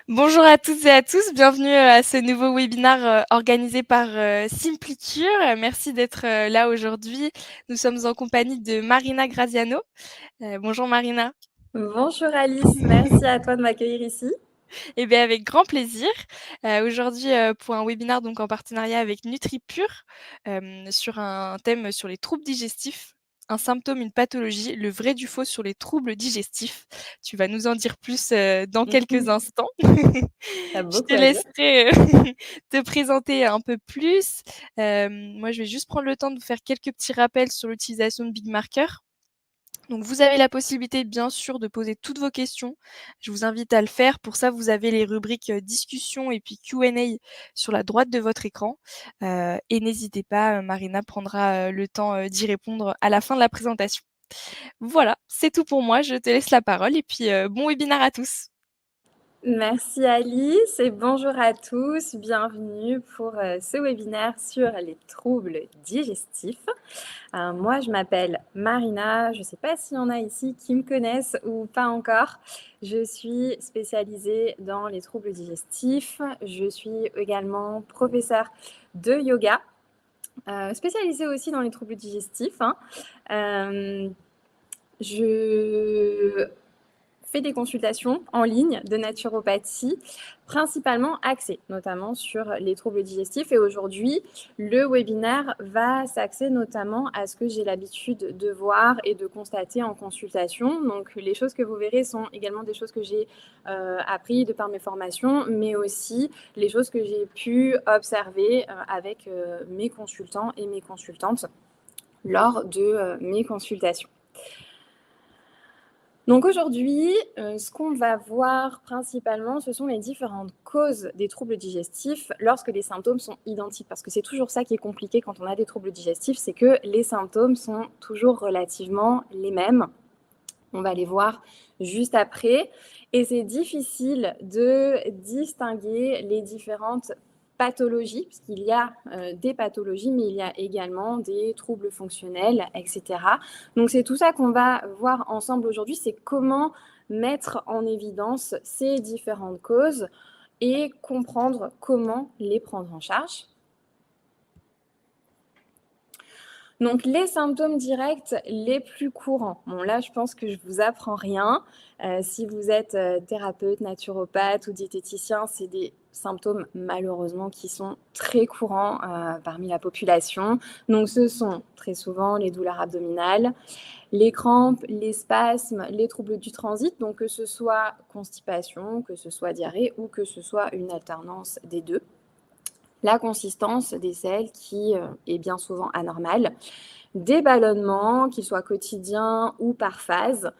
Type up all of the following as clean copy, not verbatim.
Bonjour à toutes et à tous, bienvenue à ce nouveau webinaire organisé par Simplicure. Merci d'être là aujourd'hui. Nous sommes en compagnie de Marina Graziano. Bonjour Marina. Bonjour Alice, merci à toi de m'accueillir ici. Eh bien, avec grand plaisir. Aujourd'hui, pour un webinaire donc en partenariat avec NutriPure, sur un thème sur les troubles digestifs. Un symptôme, une pathologie, le vrai du faux sur les troubles digestifs. Tu vas nous en dire plus dans quelques instants. T'as Je beaucoup te à dire. laisserai te présenter un peu plus. Moi, je vais juste prendre le temps de vous faire quelques petits rappels sur l'utilisation de Big Marker. Donc, vous avez la possibilité, bien sûr, de poser toutes vos questions. Je vous invite à le faire. Pour ça, vous avez les rubriques discussion et puis Q&A sur la droite de votre écran. Et n'hésitez pas, Marina prendra le temps d'y répondre à la fin de la présentation. Voilà, c'est tout pour moi. Je te laisse la parole et puis bon webinaire à tous. Merci Alice et bonjour à tous. Bienvenue pour ce webinaire sur les troubles digestifs. Moi, je m'appelle Marina. Je ne sais pas s'il y en a ici qui me connaissent ou pas encore. Je suis spécialisée dans les troubles digestifs. Je suis également professeure de yoga, spécialisée aussi dans les troubles digestifs, hein. Je fais des consultations en ligne de naturopathie, principalement axées notamment sur les troubles digestifs. Et aujourd'hui, le webinaire va s'axer notamment à ce que j'ai l'habitude de voir et de constater en consultation. Donc, les choses que vous verrez sont également des choses que j'ai appris de par mes formations, mais aussi les choses que j'ai pu observer avec mes consultants et mes consultantes lors de mes consultations. Donc aujourd'hui, ce qu'on va voir principalement, ce sont les différentes causes des troubles digestifs lorsque les symptômes sont identiques. Parce que c'est toujours ça qui est compliqué quand on a des troubles digestifs, c'est que les symptômes sont toujours relativement les mêmes. On va les voir juste après. Et c'est difficile de distinguer les différentes pathologies, puisqu'il y a des pathologies, mais il y a également des troubles fonctionnels, etc. Donc c'est tout ça qu'on va voir ensemble aujourd'hui, c'est comment mettre en évidence ces différentes causes et comprendre comment les prendre en charge. Donc, les symptômes directs les plus courants. Bon, là, je pense que je vous apprends rien. Si vous êtes thérapeute, naturopathe ou diététicien, c'est des symptômes malheureusement qui sont très courants parmi la population. Donc, ce sont très souvent les douleurs abdominales, les crampes, les spasmes, les troubles du transit. Donc, que ce soit constipation, que ce soit diarrhée ou que ce soit une alternance des deux. La consistance des selles qui est bien souvent anormale, des ballonnements, qu'ils soient quotidiens ou par phase.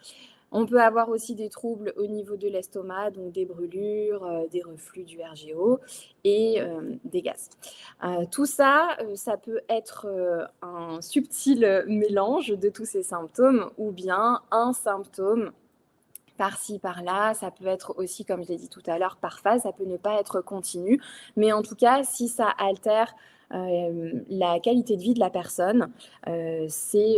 On peut avoir aussi des troubles au niveau de l'estomac, donc des brûlures, des reflux du RGO et des gaz. Tout ça, ça peut être un subtil mélange de tous ces symptômes ou bien un symptôme par-ci, par-là. Ça peut être aussi, comme je l'ai dit tout à l'heure, par phase. Ça peut ne pas être continu. Mais en tout cas, si ça altère la qualité de vie de la personne, c'est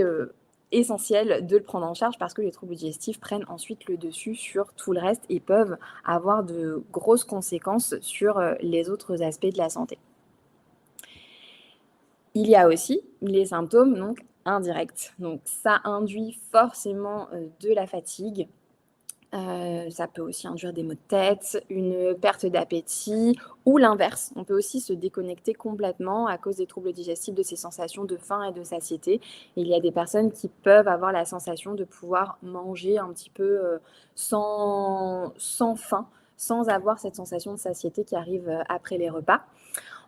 essentiel de le prendre en charge parce que les troubles digestifs prennent ensuite le dessus sur tout le reste et peuvent avoir de grosses conséquences sur les autres aspects de la santé. Il y a aussi les symptômes donc indirects. Donc ça induit forcément de la fatigue. Ça peut aussi induire des maux de tête, une perte d'appétit ou l'inverse. On peut aussi se déconnecter complètement à cause des troubles digestifs de ces sensations de faim et de satiété. Il y a des personnes qui peuvent avoir la sensation de pouvoir manger un petit peu sans faim, sans avoir cette sensation de satiété qui arrive après les repas.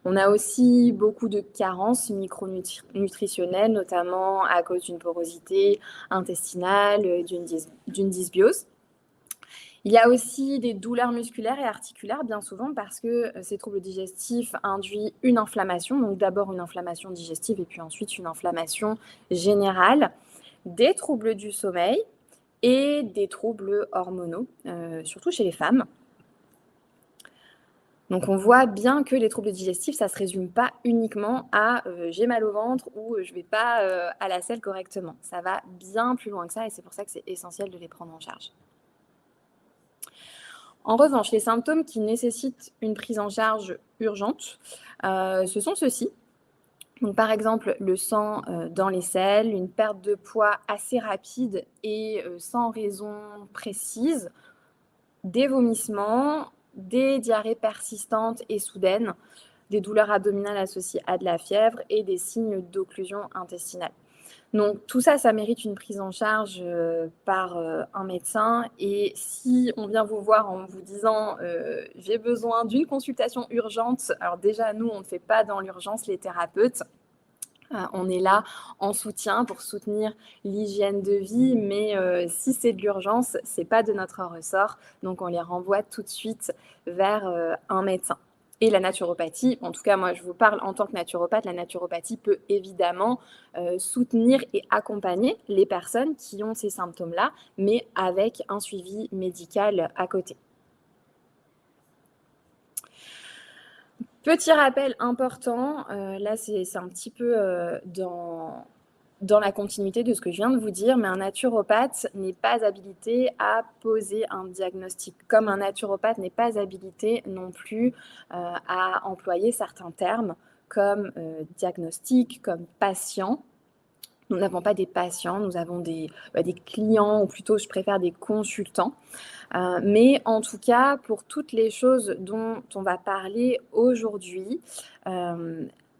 On a aussi beaucoup de carences micronutritionnelles, notamment à cause d'une porosité intestinale, d'une dysbiose. Il y a aussi des douleurs musculaires et articulaires, bien souvent, parce que ces troubles digestifs induisent une inflammation, donc d'abord une inflammation digestive et puis ensuite une inflammation générale, des troubles du sommeil et des troubles hormonaux, surtout chez les femmes. Donc on voit bien que les troubles digestifs, ça ne se résume pas uniquement à j'ai mal au ventre ou je ne vais pas à la selle correctement. Ça va bien plus loin que ça et c'est pour ça que c'est essentiel de les prendre en charge. En revanche, les symptômes qui nécessitent une prise en charge urgente, ce sont ceux-ci. Donc, par exemple, le sang dans les selles, une perte de poids assez rapide et sans raison précise, des vomissements, des diarrhées persistantes et soudaines, des douleurs abdominales associées à de la fièvre et des signes d'occlusion intestinale. Donc tout ça, ça mérite une prise en charge par un médecin. Et si on vient vous voir en vous disant j'ai besoin d'une consultation urgente, alors déjà, nous, on ne fait pas dans l'urgence les thérapeutes. On est là en soutien pour soutenir l'hygiène de vie, mais si c'est de l'urgence, c'est pas de notre ressort. Donc on les renvoie tout de suite vers un médecin. Et la naturopathie, en tout cas moi je vous parle en tant que naturopathe, la naturopathie peut évidemment soutenir et accompagner les personnes qui ont ces symptômes-là, mais avec un suivi médical à côté. Petit rappel important, là c'est un petit peu dans la continuité de ce que je viens de vous dire, mais un naturopathe n'est pas habilité à poser un diagnostic, comme un naturopathe n'est pas habilité non plus à employer certains termes comme diagnostic, comme patient. Nous n'avons pas des patients, nous avons des clients, ou plutôt je préfère des consultants. Mais en tout cas, pour toutes les choses dont on va parler aujourd'hui,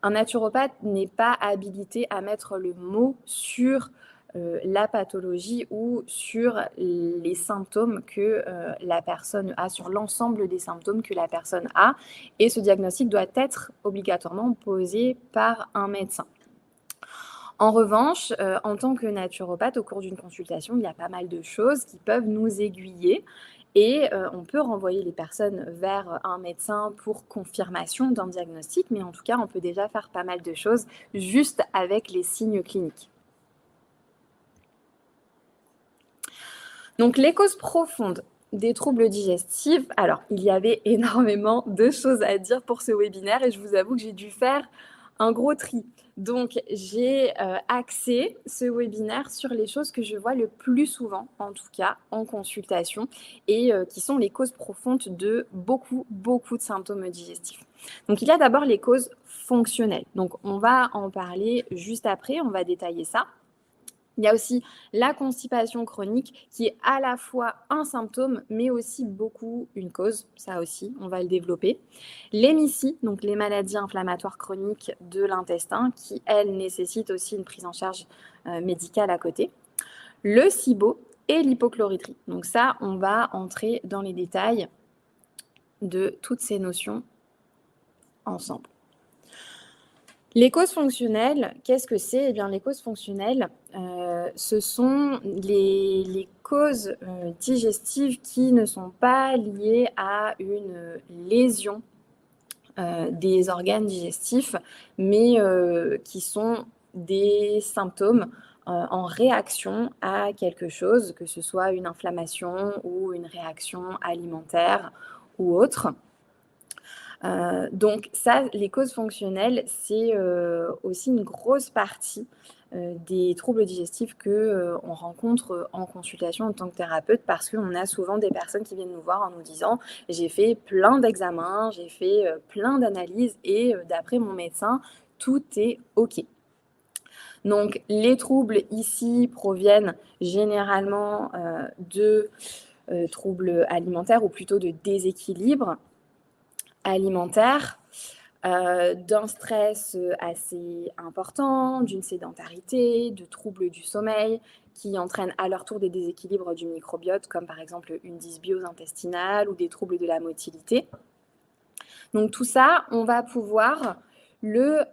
un naturopathe n'est pas habilité à mettre le mot sur la pathologie ou sur les symptômes que la personne a, sur l'ensemble des symptômes que la personne a. Et ce diagnostic doit être obligatoirement posé par un médecin. En revanche, en tant que naturopathe, au cours d'une consultation, il y a pas mal de choses qui peuvent nous aiguiller et on peut renvoyer les personnes vers un médecin pour confirmation d'un diagnostic, mais en tout cas, on peut déjà faire pas mal de choses juste avec les signes cliniques. Donc, les causes profondes des troubles digestifs, alors, il y avait énormément de choses à dire pour ce webinaire et je vous avoue que j'ai dû faire un gros tri. Donc, j'ai axé ce webinaire sur les choses que je vois le plus souvent, en tout cas en consultation, et qui sont les causes profondes de beaucoup de symptômes digestifs. Donc, il y a d'abord les causes fonctionnelles. Donc, on va en parler juste après, on va détailler ça. Il y a aussi la constipation chronique qui est à la fois un symptôme, mais aussi beaucoup une cause. Ça aussi, on va le développer. L'hémicie, donc les maladies inflammatoires chroniques de l'intestin, qui, elles, nécessitent aussi une prise en charge médicale à côté. Le SIBO et l'hypochlorhydrie. Donc ça, on va entrer dans les détails de toutes ces notions ensemble. Les causes fonctionnelles, qu'est-ce que c'est ? Eh bien, les causes fonctionnelles, ce sont les causes digestives qui ne sont pas liées à une lésion des organes digestifs, mais qui sont des symptômes en réaction à quelque chose, que ce soit une inflammation ou une réaction alimentaire ou autre. Donc ça, les causes fonctionnelles, c'est aussi une grosse partie des troubles digestifs qu'on rencontre en consultation en tant que thérapeute, parce qu'on a souvent des personnes qui viennent nous voir en nous disant « j'ai fait plein d'examens, j'ai fait plein d'analyses et d'après mon médecin, tout est OK ». Donc les troubles ici proviennent généralement de troubles alimentaires ou plutôt de déséquilibre alimentaire, d'un stress assez important, d'une sédentarité, de troubles du sommeil qui entraînent à leur tour des déséquilibres du microbiote, comme par exemple une dysbiose intestinale ou des troubles de la motilité. Donc tout ça, on va pouvoir le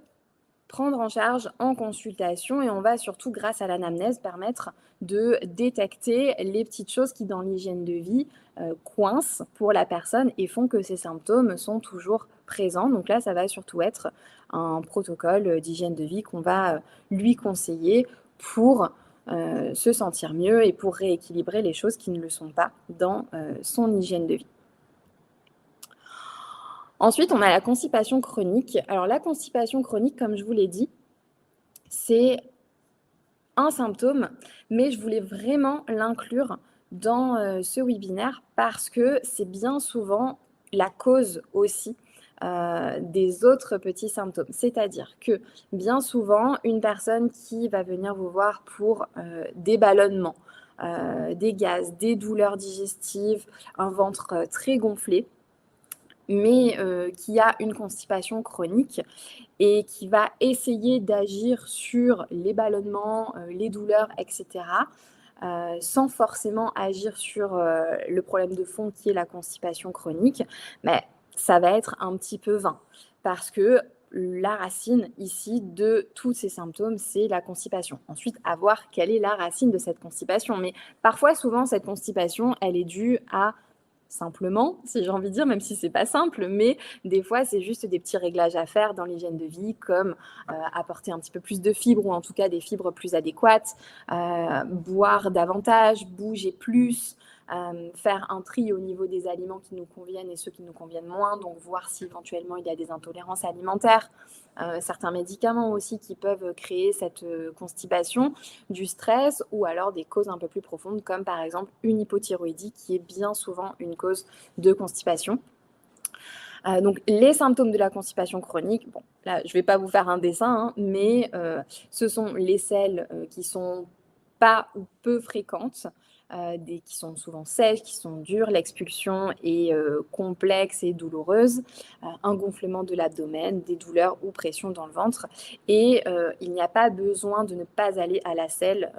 prendre en charge en consultation et on va surtout, grâce à l'anamnèse, permettre de détecter les petites choses qui, dans l'hygiène de vie, coincent pour la personne et font que ces symptômes sont toujours présents. Donc là, ça va surtout être un protocole d'hygiène de vie qu'on va lui conseiller pour se sentir mieux et pour rééquilibrer les choses qui ne le sont pas dans son hygiène de vie. Ensuite, on a la constipation chronique. Alors, la constipation chronique, comme je vous l'ai dit, c'est un symptôme, mais je voulais vraiment l'inclure dans ce webinaire parce que c'est bien souvent la cause aussi des autres petits symptômes. C'est-à-dire que bien souvent, une personne qui va venir vous voir pour des ballonnements, des gaz, des douleurs digestives, un ventre très gonflé, mais qui a une constipation chronique et qui va essayer d'agir sur les ballonnements, les douleurs, etc., sans forcément agir sur le problème de fond qui est la constipation chronique, mais ça va être un petit peu vain parce que la racine ici de tous ces symptômes, c'est la constipation. Ensuite, à voir quelle est la racine de cette constipation. Mais parfois, souvent, cette constipation, elle est due à simplement, si j'ai envie de dire, même si c'est pas simple, mais des fois, c'est juste des petits réglages à faire dans l'hygiène de vie, comme apporter un petit peu plus de fibres ou en tout cas des fibres plus adéquates, boire davantage, bouger plus, faire un tri au niveau des aliments qui nous conviennent et ceux qui nous conviennent moins, donc voir si éventuellement il y a des intolérances alimentaires, certains médicaments aussi qui peuvent créer cette constipation, du stress ou alors des causes un peu plus profondes comme par exemple une hypothyroïdie qui est bien souvent une cause de constipation. Donc les symptômes de la constipation chronique, bon là je ne vais pas vous faire un dessin, hein, mais ce sont les selles qui sont pas ou peu fréquentes, qui sont souvent sèches, qui sont dures, l'expulsion est complexe et douloureuse, un gonflement de l'abdomen, des douleurs ou pression dans le ventre. Et il n'y a pas besoin de ne pas aller à la selle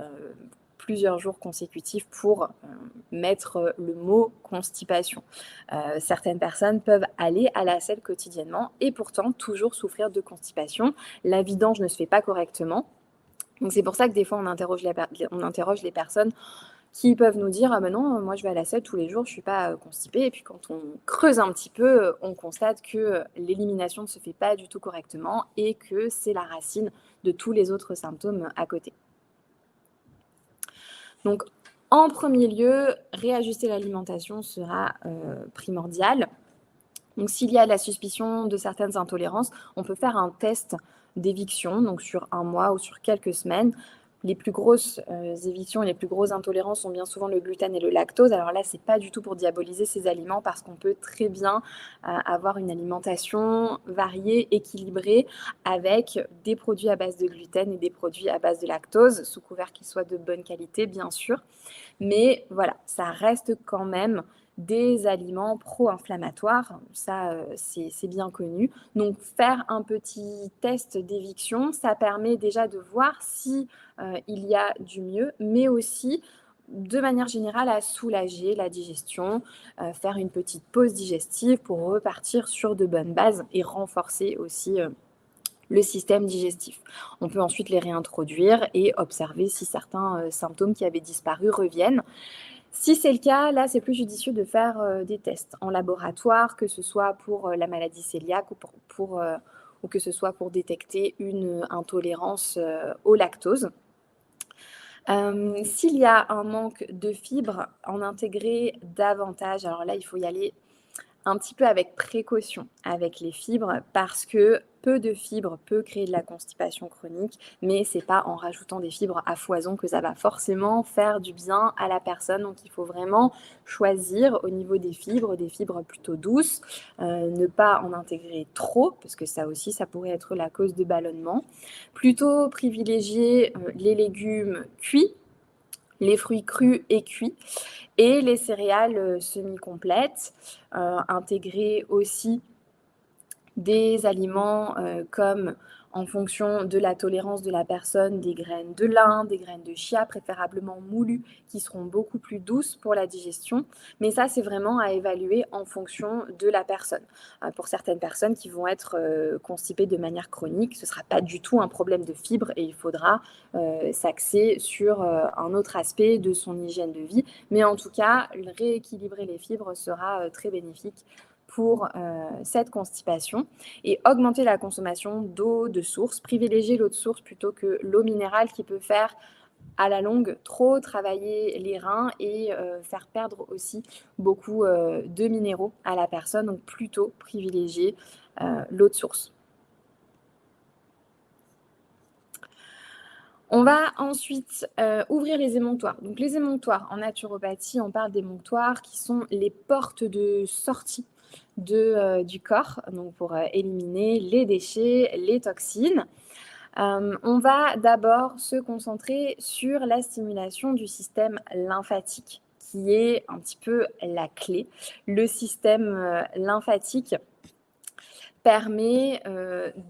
plusieurs jours consécutifs pour mettre le mot constipation. Certaines personnes peuvent aller à la selle quotidiennement et pourtant toujours souffrir de constipation. La vidange ne se fait pas correctement. Donc c'est pour ça que des fois on interroge les personnes qui peuvent nous dire ah ben non, moi je vais à la selle tous les jours, je suis pas constipée. Et puis quand on creuse un petit peu, on constate que l'élimination ne se fait pas du tout correctement et que c'est la racine de tous les autres symptômes à côté. Donc en premier lieu, réajuster l'alimentation sera primordial. Donc s'il y a la suspicion de certaines intolérances, on peut faire un test d'éviction, donc sur un mois ou sur quelques semaines. Les plus grosses évictions et les plus grosses intolérances sont bien souvent le gluten et le lactose. Alors là, c'est pas du tout pour diaboliser ces aliments parce qu'on peut très bien avoir une alimentation variée, équilibrée, avec des produits à base de gluten et des produits à base de lactose, sous couvert qu'ils soient de bonne qualité, bien sûr. Mais voilà, ça reste quand même des aliments pro-inflammatoires, ça c'est bien connu. Donc faire un petit test d'éviction, ça permet déjà de voir si il y a du mieux, mais aussi de manière générale à soulager la digestion, faire une petite pause digestive pour repartir sur de bonnes bases et renforcer aussi le système digestif. On peut ensuite les réintroduire et observer si certains symptômes qui avaient disparu reviennent. Si c'est le cas, là, c'est plus judicieux de faire des tests en laboratoire, que ce soit pour la maladie cœliaque ou que ce soit pour détecter une intolérance au lactose. S'il y a un manque de fibres, en intégrer davantage. Alors là, il faut y aller un petit peu avec précaution avec les fibres parce que peu de fibres peut créer de la constipation chronique, mais c'est pas en rajoutant des fibres à foison que ça va forcément faire du bien à la personne. Donc il faut vraiment choisir au niveau des fibres plutôt douces, ne pas en intégrer trop parce que ça aussi ça pourrait être la cause de ballonnement. Plutôt privilégier les légumes cuits, les fruits crus et cuits et les céréales semi-complètes, intégrer aussi des aliments comme en fonction de la tolérance de la personne, des graines de lin, des graines de chia, préférablement moulues, qui seront beaucoup plus douces pour la digestion. Mais ça, c'est vraiment à évaluer en fonction de la personne. Pour certaines personnes qui vont être constipées de manière chronique, ce ne sera pas du tout un problème de fibres et il faudra s'axer sur un autre aspect de son hygiène de vie. Mais en tout cas, rééquilibrer les fibres sera très bénéfique pour cette constipation et augmenter la consommation d'eau de source, privilégier l'eau de source plutôt que l'eau minérale qui peut faire à la longue trop travailler les reins et faire perdre aussi beaucoup de minéraux à la personne, donc plutôt privilégier l'eau de source. On va ensuite ouvrir les émonctoires. Donc les émonctoires, en naturopathie, on parle d'émonctoires qui sont les portes de sortie du corps, donc pour éliminer les déchets, les toxines. On va d'abord se concentrer sur la stimulation du système lymphatique, qui est un petit peu la clé. Le système lymphatique permet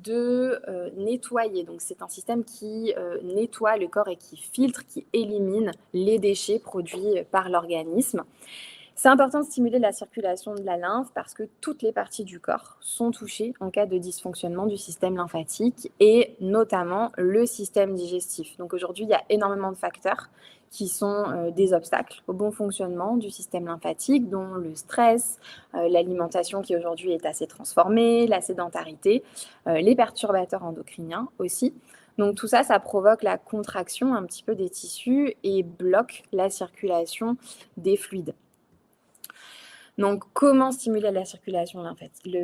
de nettoyer. Donc c'est un système qui nettoie le corps et qui filtre, qui élimine les déchets produits par l'organisme. C'est important de stimuler la circulation de la lymphe parce que toutes les parties du corps sont touchées en cas de dysfonctionnement du système lymphatique et notamment le système digestif. Donc aujourd'hui, il y a énormément de facteurs qui sont des obstacles au bon fonctionnement du système lymphatique, dont le stress, l'alimentation qui aujourd'hui est assez transformée, la sédentarité, les perturbateurs endocriniens aussi. Donc tout ça, ça provoque la contraction un petit peu des tissus et bloque la circulation des fluides. Donc, comment stimuler la circulation lymphatique,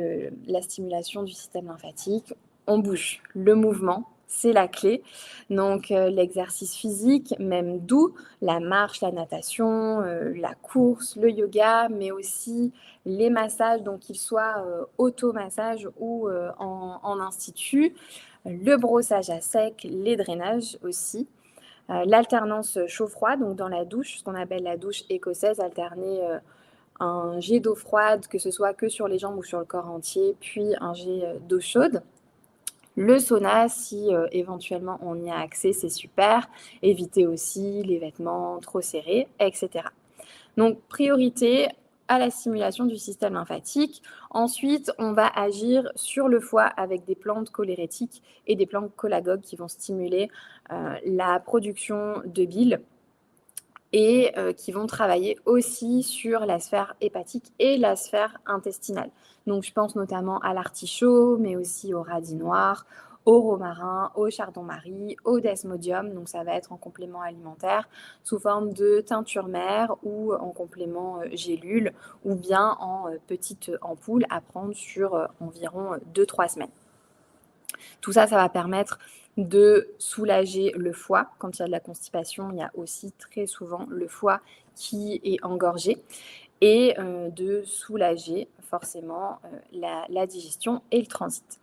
la stimulation du système lymphatique? On bouge. Le mouvement, c'est la clé. Donc, l'exercice physique, même doux, la marche, la natation, la course, le yoga, mais aussi les massages, donc qu'ils soient automassage ou en institut, le brossage à sec, les drainages aussi. L'alternance chaud-froid, donc dans la douche, ce qu'on appelle la douche écossaise, alterner un jet d'eau froide, que ce soit que sur les jambes ou sur le corps entier, puis un jet d'eau chaude. Le sauna, si éventuellement on y a accès, c'est super. Éviter aussi les vêtements trop serrés, etc. Donc, priorité à la stimulation du système lymphatique. Ensuite, on va agir sur le foie avec des plantes cholérétiques et des plantes cholagogues qui vont stimuler la production de bile et qui vont travailler aussi sur la sphère hépatique et la sphère intestinale. Donc, je pense notamment à l'artichaut, mais aussi au radis noir, au romarin, au chardon-marie, au desmodium. Donc, ça va être en complément alimentaire sous forme de teinture mère ou en complément gélule ou bien en petite ampoule à prendre sur environ 2-3 semaines. Tout ça, ça va permettre de soulager le foie. Quand il y a de la constipation, il y a aussi très souvent le foie qui est engorgé et de soulager forcément la digestion et le transit.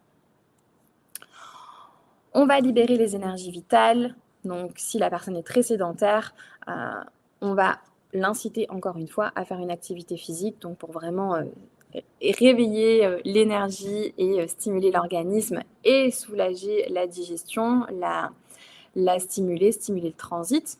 On va libérer les énergies vitales. Donc, si la personne est très sédentaire, on va l'inciter encore une fois à faire une activité physique, donc pour vraiment réveiller l'énergie et stimuler l'organisme et soulager la digestion, la stimuler le transit.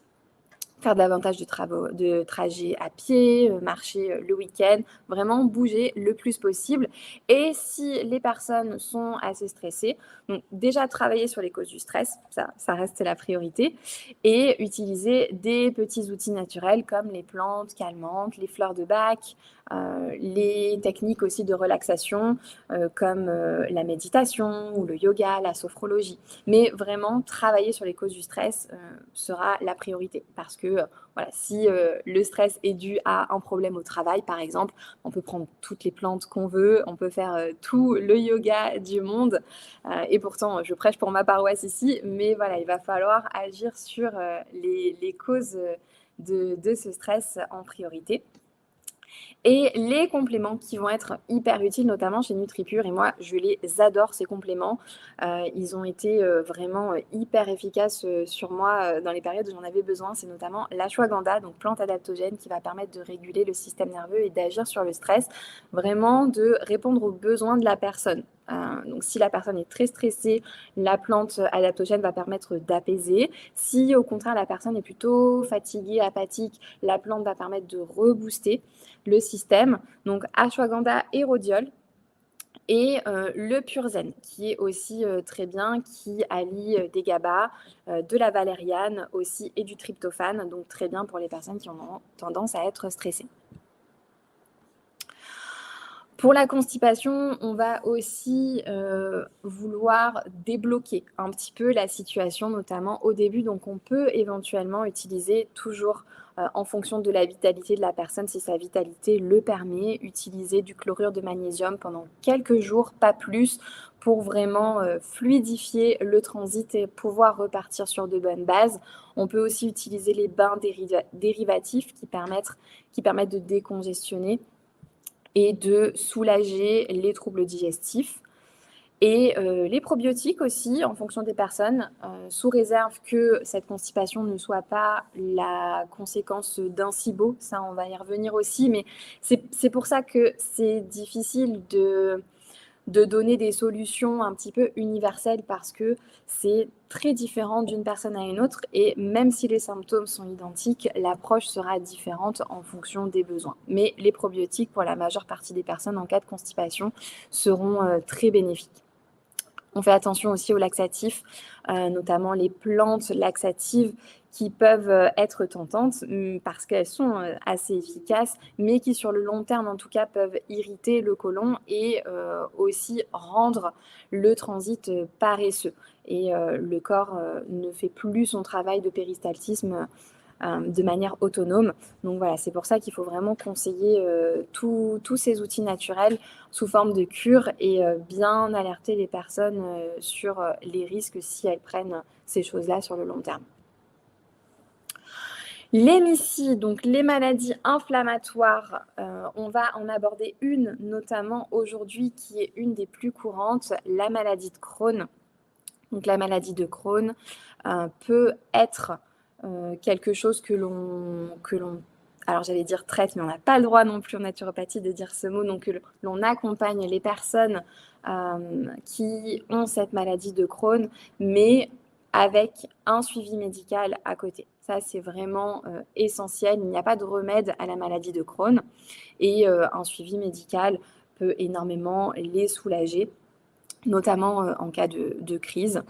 Faire davantage de trajets à pied, marcher le week-end, vraiment bouger le plus possible. Et si les personnes sont assez stressées, donc déjà travailler sur les causes du stress, ça reste la priorité, et utiliser des petits outils naturels comme les plantes calmantes, les fleurs de bac, les techniques aussi de relaxation comme la méditation ou le yoga, la sophrologie. Mais vraiment, travailler sur les causes du stress sera la priorité parce que voilà, si le stress est dû à un problème au travail, par exemple, on peut prendre toutes les plantes qu'on veut, on peut faire tout le yoga du monde. Et pourtant, je prêche pour ma paroisse ici, mais voilà, il va falloir agir sur les causes de ce stress en priorité. Et les compléments qui vont être hyper utiles, notamment chez NutriPure, et moi je les adore ces compléments. Ils ont été vraiment hyper efficaces sur moi dans les périodes où j'en avais besoin. C'est notamment l'ashwagandha, donc plante adaptogène qui va permettre de réguler le système nerveux et d'agir sur le stress, vraiment de répondre aux besoins de la personne. Donc si la personne est très stressée, la plante adaptogène va permettre d'apaiser. Si au contraire la personne est plutôt fatiguée, apathique, la plante va permettre de rebooster le système. Donc ashwagandha et rhodiol. Et le Purzen, qui est aussi très bien, qui allie des GABA, de la valériane aussi et du tryptophane, donc très bien pour les personnes qui ont tendance à être stressées. Pour la constipation, on va aussi vouloir débloquer un petit peu la situation, notamment au début. Donc, on peut éventuellement utiliser toujours en fonction de la vitalité de la personne, si sa vitalité le permet, utiliser du chlorure de magnésium pendant quelques jours, pas plus, pour vraiment fluidifier le transit et pouvoir repartir sur de bonnes bases. On peut aussi utiliser les bains dérivatifs qui permettent de décongestionner et de soulager les troubles digestifs. Et les probiotiques aussi, en fonction des personnes, sous réserve que cette constipation ne soit pas la conséquence d'un SIBO. Ça, on va y revenir aussi, mais c'est pour ça que c'est difficile de donner des solutions un petit peu universelles parce que c'est très différent d'une personne à une autre et même si les symptômes sont identiques, l'approche sera différente en fonction des besoins. Mais les probiotiques, pour la majeure partie des personnes en cas de constipation, seront très bénéfiques. On fait attention aussi aux laxatifs, notamment les plantes laxatives qui peuvent être tentantes parce qu'elles sont assez efficaces, mais qui sur le long terme en tout cas peuvent irriter le côlon et aussi rendre le transit paresseux. Et le corps ne fait plus son travail de péristaltisme de manière autonome. Donc voilà, c'est pour ça qu'il faut vraiment conseiller tous ces outils naturels sous forme de cure et bien alerter les personnes sur les risques si elles prennent ces choses-là sur le long terme. Les MICI, donc les maladies inflammatoires, on va en aborder une notamment aujourd'hui qui est une des plus courantes, la maladie de Crohn. Donc la maladie de Crohn peut être quelque chose que l'on, alors j'allais dire traite, mais on n'a pas le droit non plus en naturopathie de dire ce mot, donc que l'on accompagne les personnes qui ont cette maladie de Crohn, mais avec un suivi médical à côté. Ça, c'est vraiment essentiel. Il n'y a pas de remède à la maladie de Crohn et un suivi médical peut énormément les soulager, notamment en cas de crise.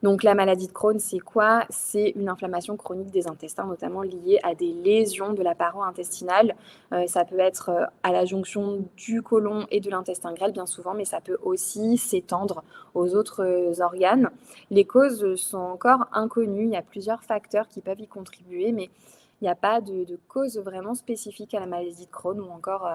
Donc la maladie de Crohn, c'est quoi? C'est une inflammation chronique des intestins, notamment liée à des lésions de la paroi intestinale. Ça peut être à la jonction du côlon et de l'intestin grêle, bien souvent, mais ça peut aussi s'étendre aux autres organes. Les causes sont encore inconnues. Il y a plusieurs facteurs qui peuvent y contribuer, mais il n'y a pas de cause vraiment spécifique à la maladie de Crohn ou encore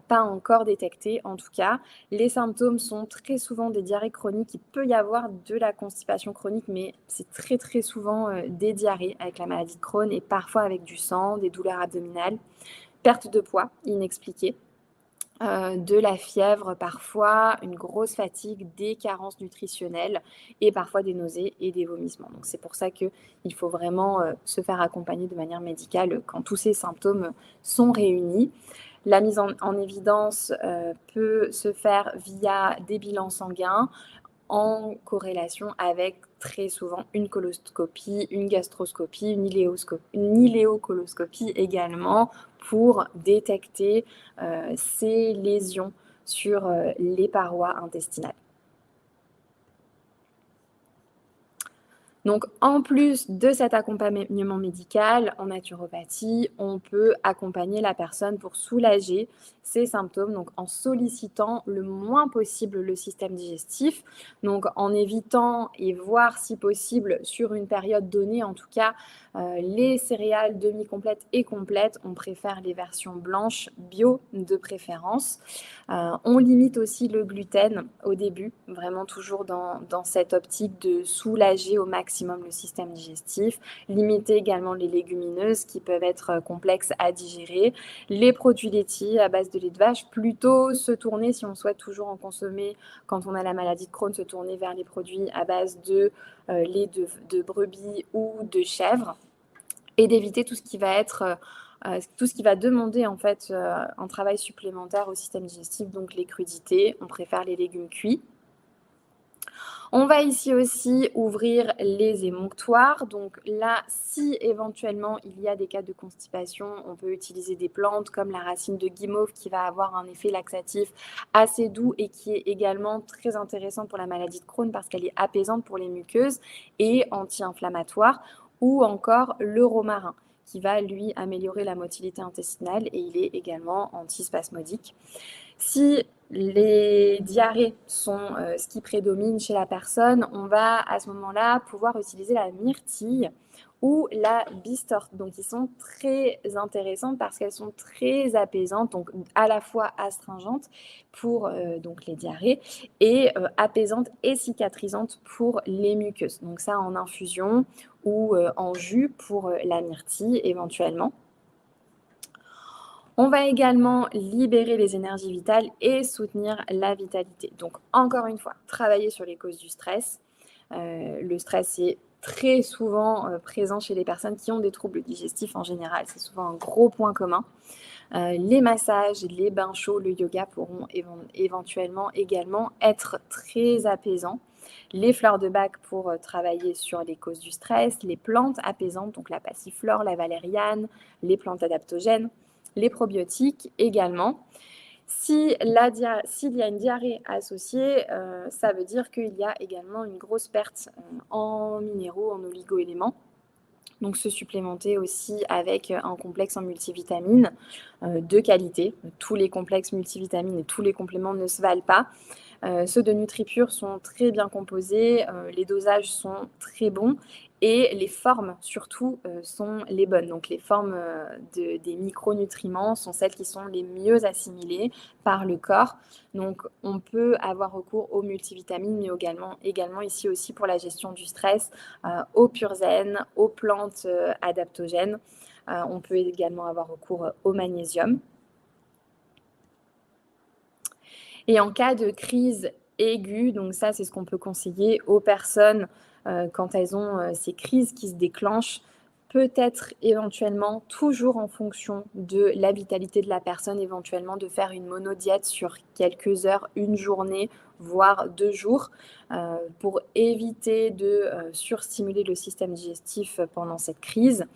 pas encore détectée en tout cas. Les symptômes sont très souvent des diarrhées chroniques. Il peut y avoir de la constipation chronique, mais c'est très très souvent des diarrhées avec la maladie de Crohn et parfois avec du sang, des douleurs abdominales, perte de poids inexpliquée. De la fièvre parfois, une grosse fatigue, des carences nutritionnelles et parfois des nausées et des vomissements. Donc c'est pour ça qu'il faut vraiment se faire accompagner de manière médicale quand tous ces symptômes sont réunis. La mise en évidence peut se faire via des bilans sanguins en corrélation avec très souvent une coloscopie, une gastroscopie, une iléocoloscopie également pour détecter ces lésions sur les parois intestinales. Donc, en plus de cet accompagnement médical en naturopathie, on peut accompagner la personne pour soulager ses symptômes, donc en sollicitant le moins possible le système digestif, donc en évitant et voir si possible sur une période donnée, en tout cas, les céréales demi-complètes et complètes. On préfère les versions blanches, bio de préférence. On limite aussi le gluten au début, vraiment toujours dans cette optique de soulager au maximum le système digestif. Limiter également les légumineuses qui peuvent être complexes à digérer. Les produits laitiers à base de lait de vache, plutôt se tourner, si on souhaite toujours en consommer quand on a la maladie de Crohn, se tourner vers les produits à base de lait de brebis ou de chèvre et d'éviter tout ce qui va être tout ce qui va demander en fait un travail supplémentaire au système digestif, donc les crudités, on préfère les légumes cuits. On va ici aussi ouvrir les émonctoires. Donc là, si éventuellement il y a des cas de constipation, on peut utiliser des plantes comme la racine de guimauve qui va avoir un effet laxatif assez doux et qui est également très intéressant pour la maladie de Crohn parce qu'elle est apaisante pour les muqueuses et anti-inflammatoire, ou encore le romarin qui va lui améliorer la motilité intestinale et il est également antispasmodique. Si les diarrhées sont ce qui prédomine chez la personne, on va à ce moment-là pouvoir utiliser la myrtille ou la Bistorte. Donc, ils sont très intéressantes parce qu'elles sont très apaisantes, donc à la fois astringentes pour donc les diarrhées et apaisantes et cicatrisantes pour les muqueuses. Donc ça en infusion ou en jus pour la myrtille éventuellement. On va également libérer les énergies vitales et soutenir la vitalité. Donc encore une fois, travailler sur les causes du stress. Le stress est très souvent présent chez les personnes qui ont des troubles digestifs en général. C'est souvent un gros point commun. Les massages, les bains chauds, le yoga pourront éventuellement également être très apaisants. Les fleurs de bac pour travailler sur les causes du stress, les plantes apaisantes, donc la passiflore, la valériane, les plantes adaptogènes, les probiotiques également. S'il y a une diarrhée associée, ça veut dire qu'il y a également une grosse perte en minéraux, en oligo-éléments. Donc se supplémenter aussi avec un complexe en multivitamines de qualité. Tous les complexes multivitamines et tous les compléments ne se valent pas. Ceux de NutriPure sont très bien composés, les dosages sont très bons et les formes surtout sont les bonnes. Donc les formes des micronutriments sont celles qui sont les mieux assimilées par le corps. Donc on peut avoir recours aux multivitamines, mais également ici aussi pour la gestion du stress, aux pure zen, aux plantes adaptogènes. On peut également avoir recours au magnésium. Et en cas de crise aiguë, donc ça c'est ce qu'on peut conseiller aux personnes quand elles ont ces crises qui se déclenchent, peut-être éventuellement, toujours en fonction de la vitalité de la personne, éventuellement de faire une monodiète sur quelques heures, une journée, voire 2 jours, pour éviter de surstimuler le système digestif pendant cette crise.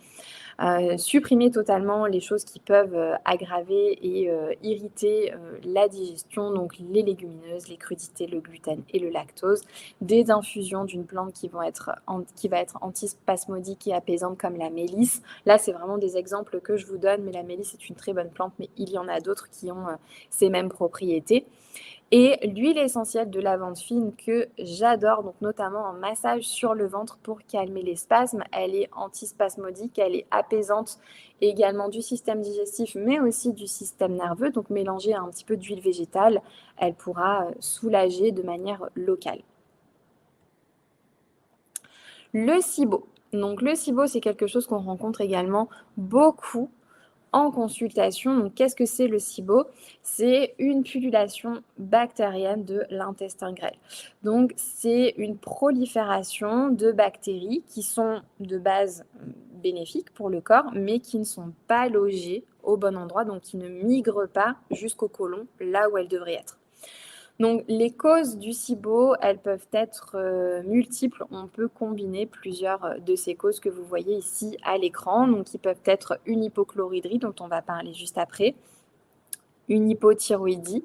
Supprimer totalement les choses qui peuvent aggraver et irriter la digestion, donc les légumineuses, les crudités, le gluten et le lactose, des infusions d'une plante qui va être antispasmodique et apaisante comme la mélisse. Là, c'est vraiment des exemples que je vous donne, mais la mélisse est une très bonne plante, mais il y en a d'autres qui ont ces mêmes propriétés. Et l'huile essentielle de lavande fine que j'adore, donc notamment en massage sur le ventre pour calmer les spasmes. Elle est antispasmodique, elle est apaisante également du système digestif, mais aussi du système nerveux. Donc mélangée à un petit peu d'huile végétale, elle pourra soulager de manière locale. Le SIBO. Donc le SIBO, c'est quelque chose qu'on rencontre également beaucoup en consultation. Donc, qu'est-ce que c'est le SIBO? C'est une pullulation bactérienne de l'intestin grêle. Donc, c'est une prolifération de bactéries qui sont de base bénéfiques pour le corps, mais qui ne sont pas logées au bon endroit, donc qui ne migrent pas jusqu'au côlon, là où elles devraient être. Donc, les causes du SIBO, elles peuvent être multiples. On peut combiner plusieurs de ces causes que vous voyez ici à l'écran. Donc, qui peuvent être une hypochloridrie, dont on va parler juste après, une hypothyroïdie,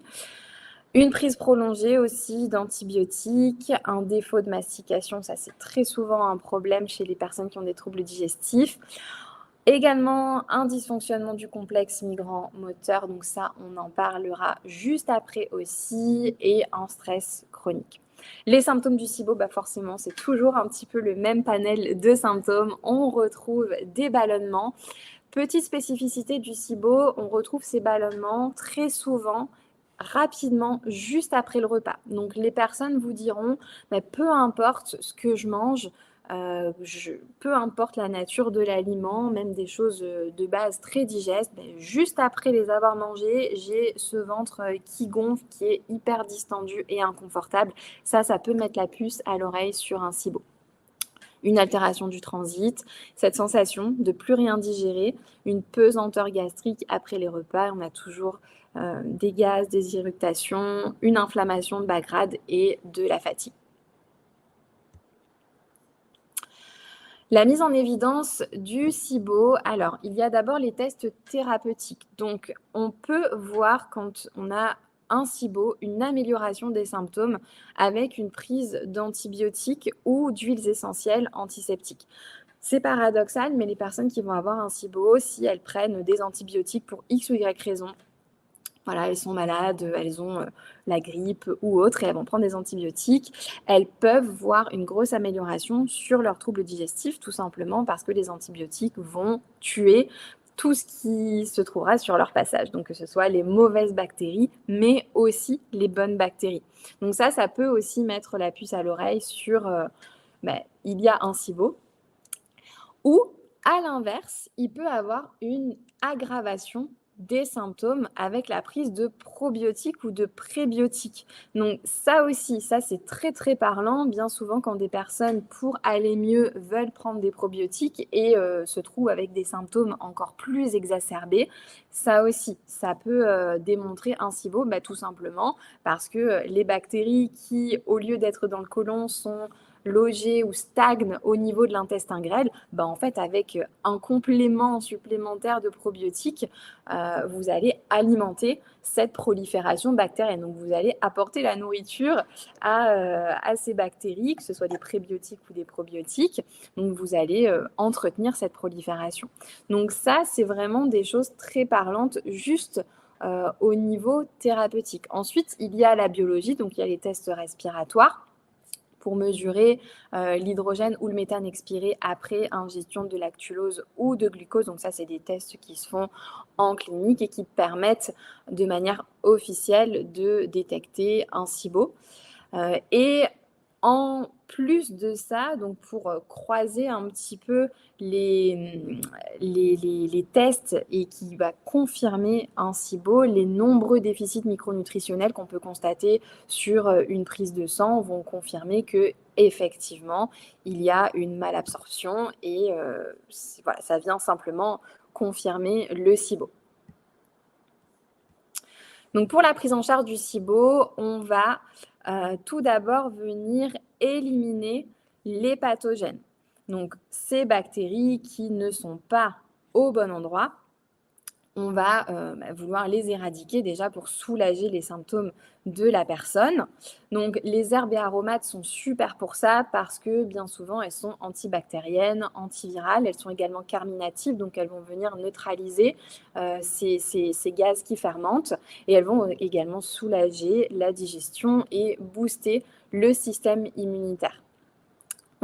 une prise prolongée aussi d'antibiotiques, un défaut de mastication. Ça, c'est très souvent un problème chez les personnes qui ont des troubles digestifs. Également, un dysfonctionnement du complexe migrant-moteur, donc ça, on en parlera juste après aussi, et un stress chronique. Les symptômes du SIBO, forcément, c'est toujours un petit peu le même panel de symptômes. On retrouve des ballonnements. Petite spécificité du SIBO, on retrouve ces ballonnements très souvent rapidement, juste après le repas. Donc, les personnes vous diront, peu importe ce que je mange, peu importe la nature de l'aliment, même des choses de base très digestes, juste après les avoir mangées, j'ai ce ventre qui gonfle, qui est hyper distendu et inconfortable. Ça peut mettre la puce à l'oreille sur un SIBO. Une altération du transit, cette sensation de plus rien digérer, une pesanteur gastrique après les repas, on a toujours des gaz, des irritations, une inflammation de bas grade et de la fatigue. La mise en évidence du SIBO, alors il y a d'abord les tests thérapeutiques. Donc on peut voir quand on a un SIBO, une amélioration des symptômes avec une prise d'antibiotiques ou d'huiles essentielles antiseptiques. C'est paradoxal, mais les personnes qui vont avoir un SIBO, si elles prennent des antibiotiques pour X ou Y raison, Voilà, elles sont malades, elles ont la grippe ou autre et elles vont prendre des antibiotiques. Elles peuvent voir une grosse amélioration sur leurs troubles digestifs, tout simplement parce que les antibiotiques vont tuer tout ce qui se trouvera sur leur passage. Donc que ce soit les mauvaises bactéries, mais aussi les bonnes bactéries. Donc ça peut aussi mettre la puce à l'oreille sur il y a un SIBO. Ou, à l'inverse, il peut avoir une aggravation des symptômes avec la prise de probiotiques ou de prébiotiques. Donc ça aussi, ça c'est très très parlant. Bien souvent quand des personnes, pour aller mieux, veulent prendre des probiotiques et se trouvent avec des symptômes encore plus exacerbés, ça aussi, ça peut démontrer un SIBO, tout simplement parce que les bactéries qui, au lieu d'être dans le côlon, sont logées ou stagnent au niveau de l'intestin grêle, en fait, avec un complément supplémentaire de probiotiques, vous allez alimenter cette prolifération bactérienne. Donc, vous allez apporter la nourriture à ces bactéries, que ce soit des prébiotiques ou des probiotiques. Donc, vous allez entretenir cette prolifération. Donc, ça, c'est vraiment des choses très parlantes, juste au niveau thérapeutique. Ensuite, il y a la biologie, donc il y a les tests respiratoires pour mesurer l'hydrogène ou le méthane expiré après ingestion de lactulose ou de glucose. Donc ça, c'est des tests qui se font en clinique et qui permettent de manière officielle de détecter un SIBO. Et en plus de ça, donc pour croiser un petit peu les tests et qui va confirmer un SIBO, les nombreux déficits micronutritionnels qu'on peut constater sur une prise de sang vont confirmer que effectivement il y a une malabsorption et voilà, ça vient simplement confirmer le SIBO. Donc pour la prise en charge du SIBO, on va tout d'abord venir éliminer les pathogènes. Donc ces bactéries qui ne sont pas au bon endroit, on va vouloir les éradiquer déjà pour soulager les symptômes de la personne. Donc les herbes et aromates sont super pour ça parce que bien souvent elles sont antibactériennes, antivirales, elles sont également carminatives, donc elles vont venir neutraliser ces gaz qui fermentent et elles vont également soulager la digestion et booster le système immunitaire.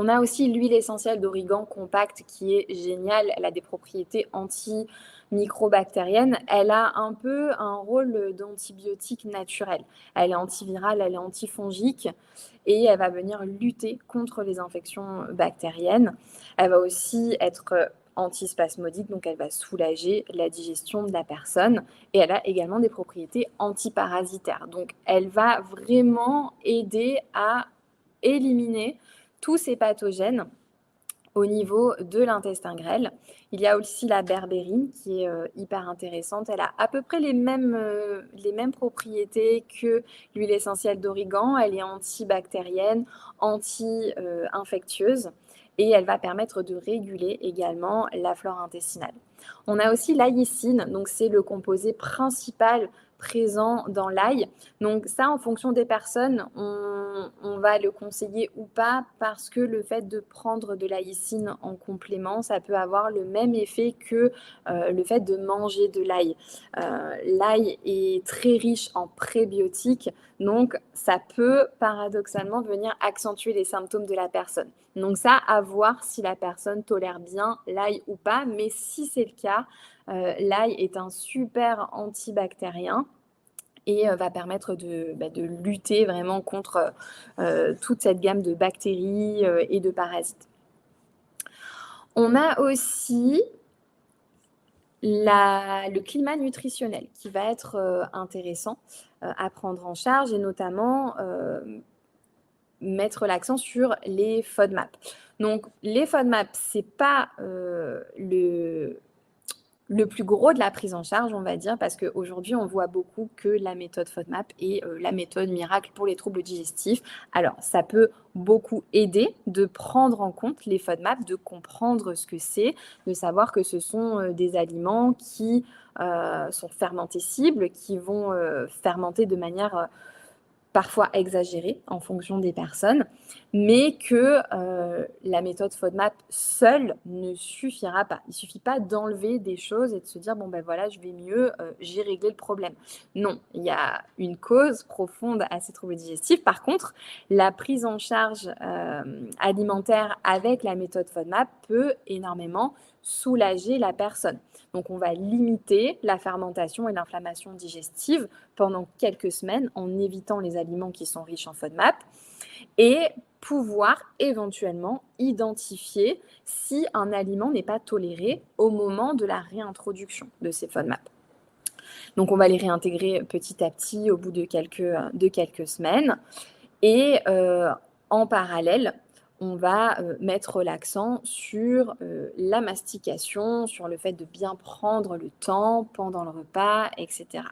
On a aussi l'huile essentielle d'origan compacte qui est géniale. Elle a des propriétés antimicrobactériennes. Elle a un peu un rôle d'antibiotique naturel. Elle est antivirale, elle est antifongique et elle va venir lutter contre les infections bactériennes. Elle va aussi être antispasmodique, donc elle va soulager la digestion de la personne et elle a également des propriétés antiparasitaires. Donc elle va vraiment aider à éliminer tous ces pathogènes au niveau de l'intestin grêle. Il y a aussi la berbérine qui est hyper intéressante. Elle a à peu près les mêmes propriétés que l'huile essentielle d'origan. Elle est antibactérienne, anti-infectieuse et elle va permettre de réguler également la flore intestinale. On a aussi l'aïcine, donc c'est le composé principal présent dans l'ail. Donc ça, en fonction des personnes, on va le conseiller ou pas parce que le fait de prendre de l'aïcine en complément, ça peut avoir le même effet que le fait de manger de l'ail. L'ail est très riche en prébiotiques, donc ça peut paradoxalement venir accentuer les symptômes de la personne. Donc ça, à voir si la personne tolère bien l'ail ou pas, mais si c'est le cas, l'ail est un super antibactérien et va permettre de lutter vraiment contre toute cette gamme de bactéries et de parasites. On a aussi le climat nutritionnel qui va être intéressant à prendre en charge et notamment mettre l'accent sur les FODMAP. Donc les FODMAP, c'est pas le plus gros de la prise en charge, on va dire, parce qu'aujourd'hui, on voit beaucoup que la méthode FODMAP est la méthode miracle pour les troubles digestifs. Alors, ça peut beaucoup aider de prendre en compte les FODMAP, de comprendre ce que c'est, de savoir que ce sont des aliments qui sont fermentés cibles, qui vont fermenter de manière parfois exagéré en fonction des personnes, mais que la méthode FODMAP seule ne suffira pas. Il ne suffit pas d'enlever des choses et de se dire, bon ben voilà, je vais mieux, j'ai réglé le problème. Non, il y a une cause profonde à ces troubles digestifs. Par contre, la prise en charge alimentaire avec la méthode FODMAP peut énormément soulager la personne. Donc, on va limiter la fermentation et l'inflammation digestive pendant quelques semaines en évitant les aliments qui sont riches en FODMAP et pouvoir éventuellement identifier si un aliment n'est pas toléré au moment de la réintroduction de ces FODMAP. Donc, on va les réintégrer petit à petit au bout de quelques semaines. Et en parallèle, on va mettre l'accent sur la mastication, sur le fait de bien prendre le temps pendant le repas, etc.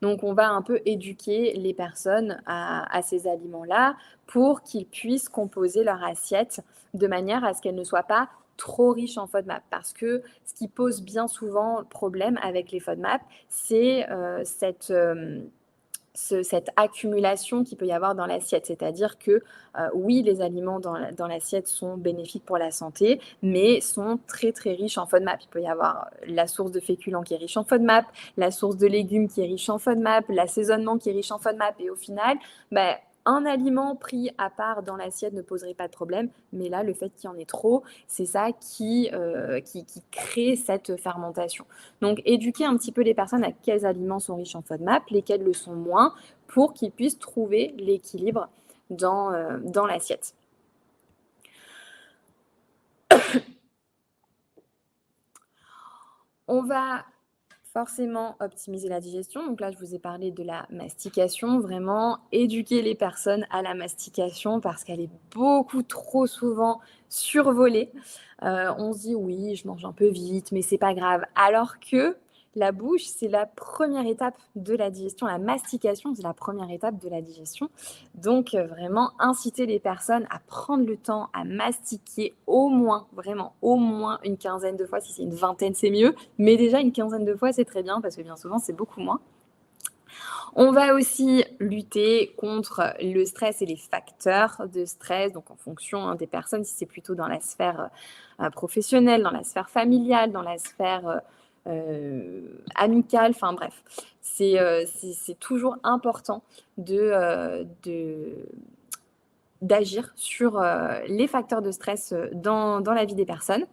Donc, on va un peu éduquer les personnes à ces aliments-là pour qu'ils puissent composer leur assiette de manière à ce qu'elle ne soit pas trop riche en FODMAP. Parce que ce qui pose bien souvent problème avec les FODMAP, c'est cette accumulation qu'il peut y avoir dans l'assiette. C'est-à-dire que oui, les aliments dans l'assiette sont bénéfiques pour la santé, mais sont très très riches en FODMAP. Il peut y avoir la source de féculents qui est riche en FODMAP, la source de légumes qui est riche en FODMAP, l'assaisonnement qui est riche en FODMAP, et au final, un aliment pris à part dans l'assiette ne poserait pas de problème, mais là, le fait qu'il y en ait trop, c'est ça qui crée cette fermentation. Donc, éduquer un petit peu les personnes à quels aliments sont riches en FODMAP, lesquels le sont moins, pour qu'ils puissent trouver l'équilibre dans l'assiette. On va forcément optimiser la digestion. Donc là, je vous ai parlé de la mastication. Vraiment, éduquer les personnes à la mastication parce qu'elle est beaucoup trop souvent survolée. On se dit, oui, je mange un peu vite, mais c'est pas grave. Alors que la bouche, c'est la première étape de la digestion. La mastication, c'est la première étape de la digestion. Donc, vraiment, inciter les personnes à prendre le temps, à mastiquer au moins, vraiment, au moins une quinzaine de fois. Si c'est une vingtaine, c'est mieux. Mais déjà, une quinzaine de fois, c'est très bien parce que bien souvent, c'est beaucoup moins. On va aussi lutter contre le stress et les facteurs de stress, donc en fonction des personnes, si c'est plutôt dans la sphère professionnelle, dans la sphère familiale, dans la sphère amicale, enfin bref. C'est toujours important d'agir sur les facteurs de stress dans la vie des personnes.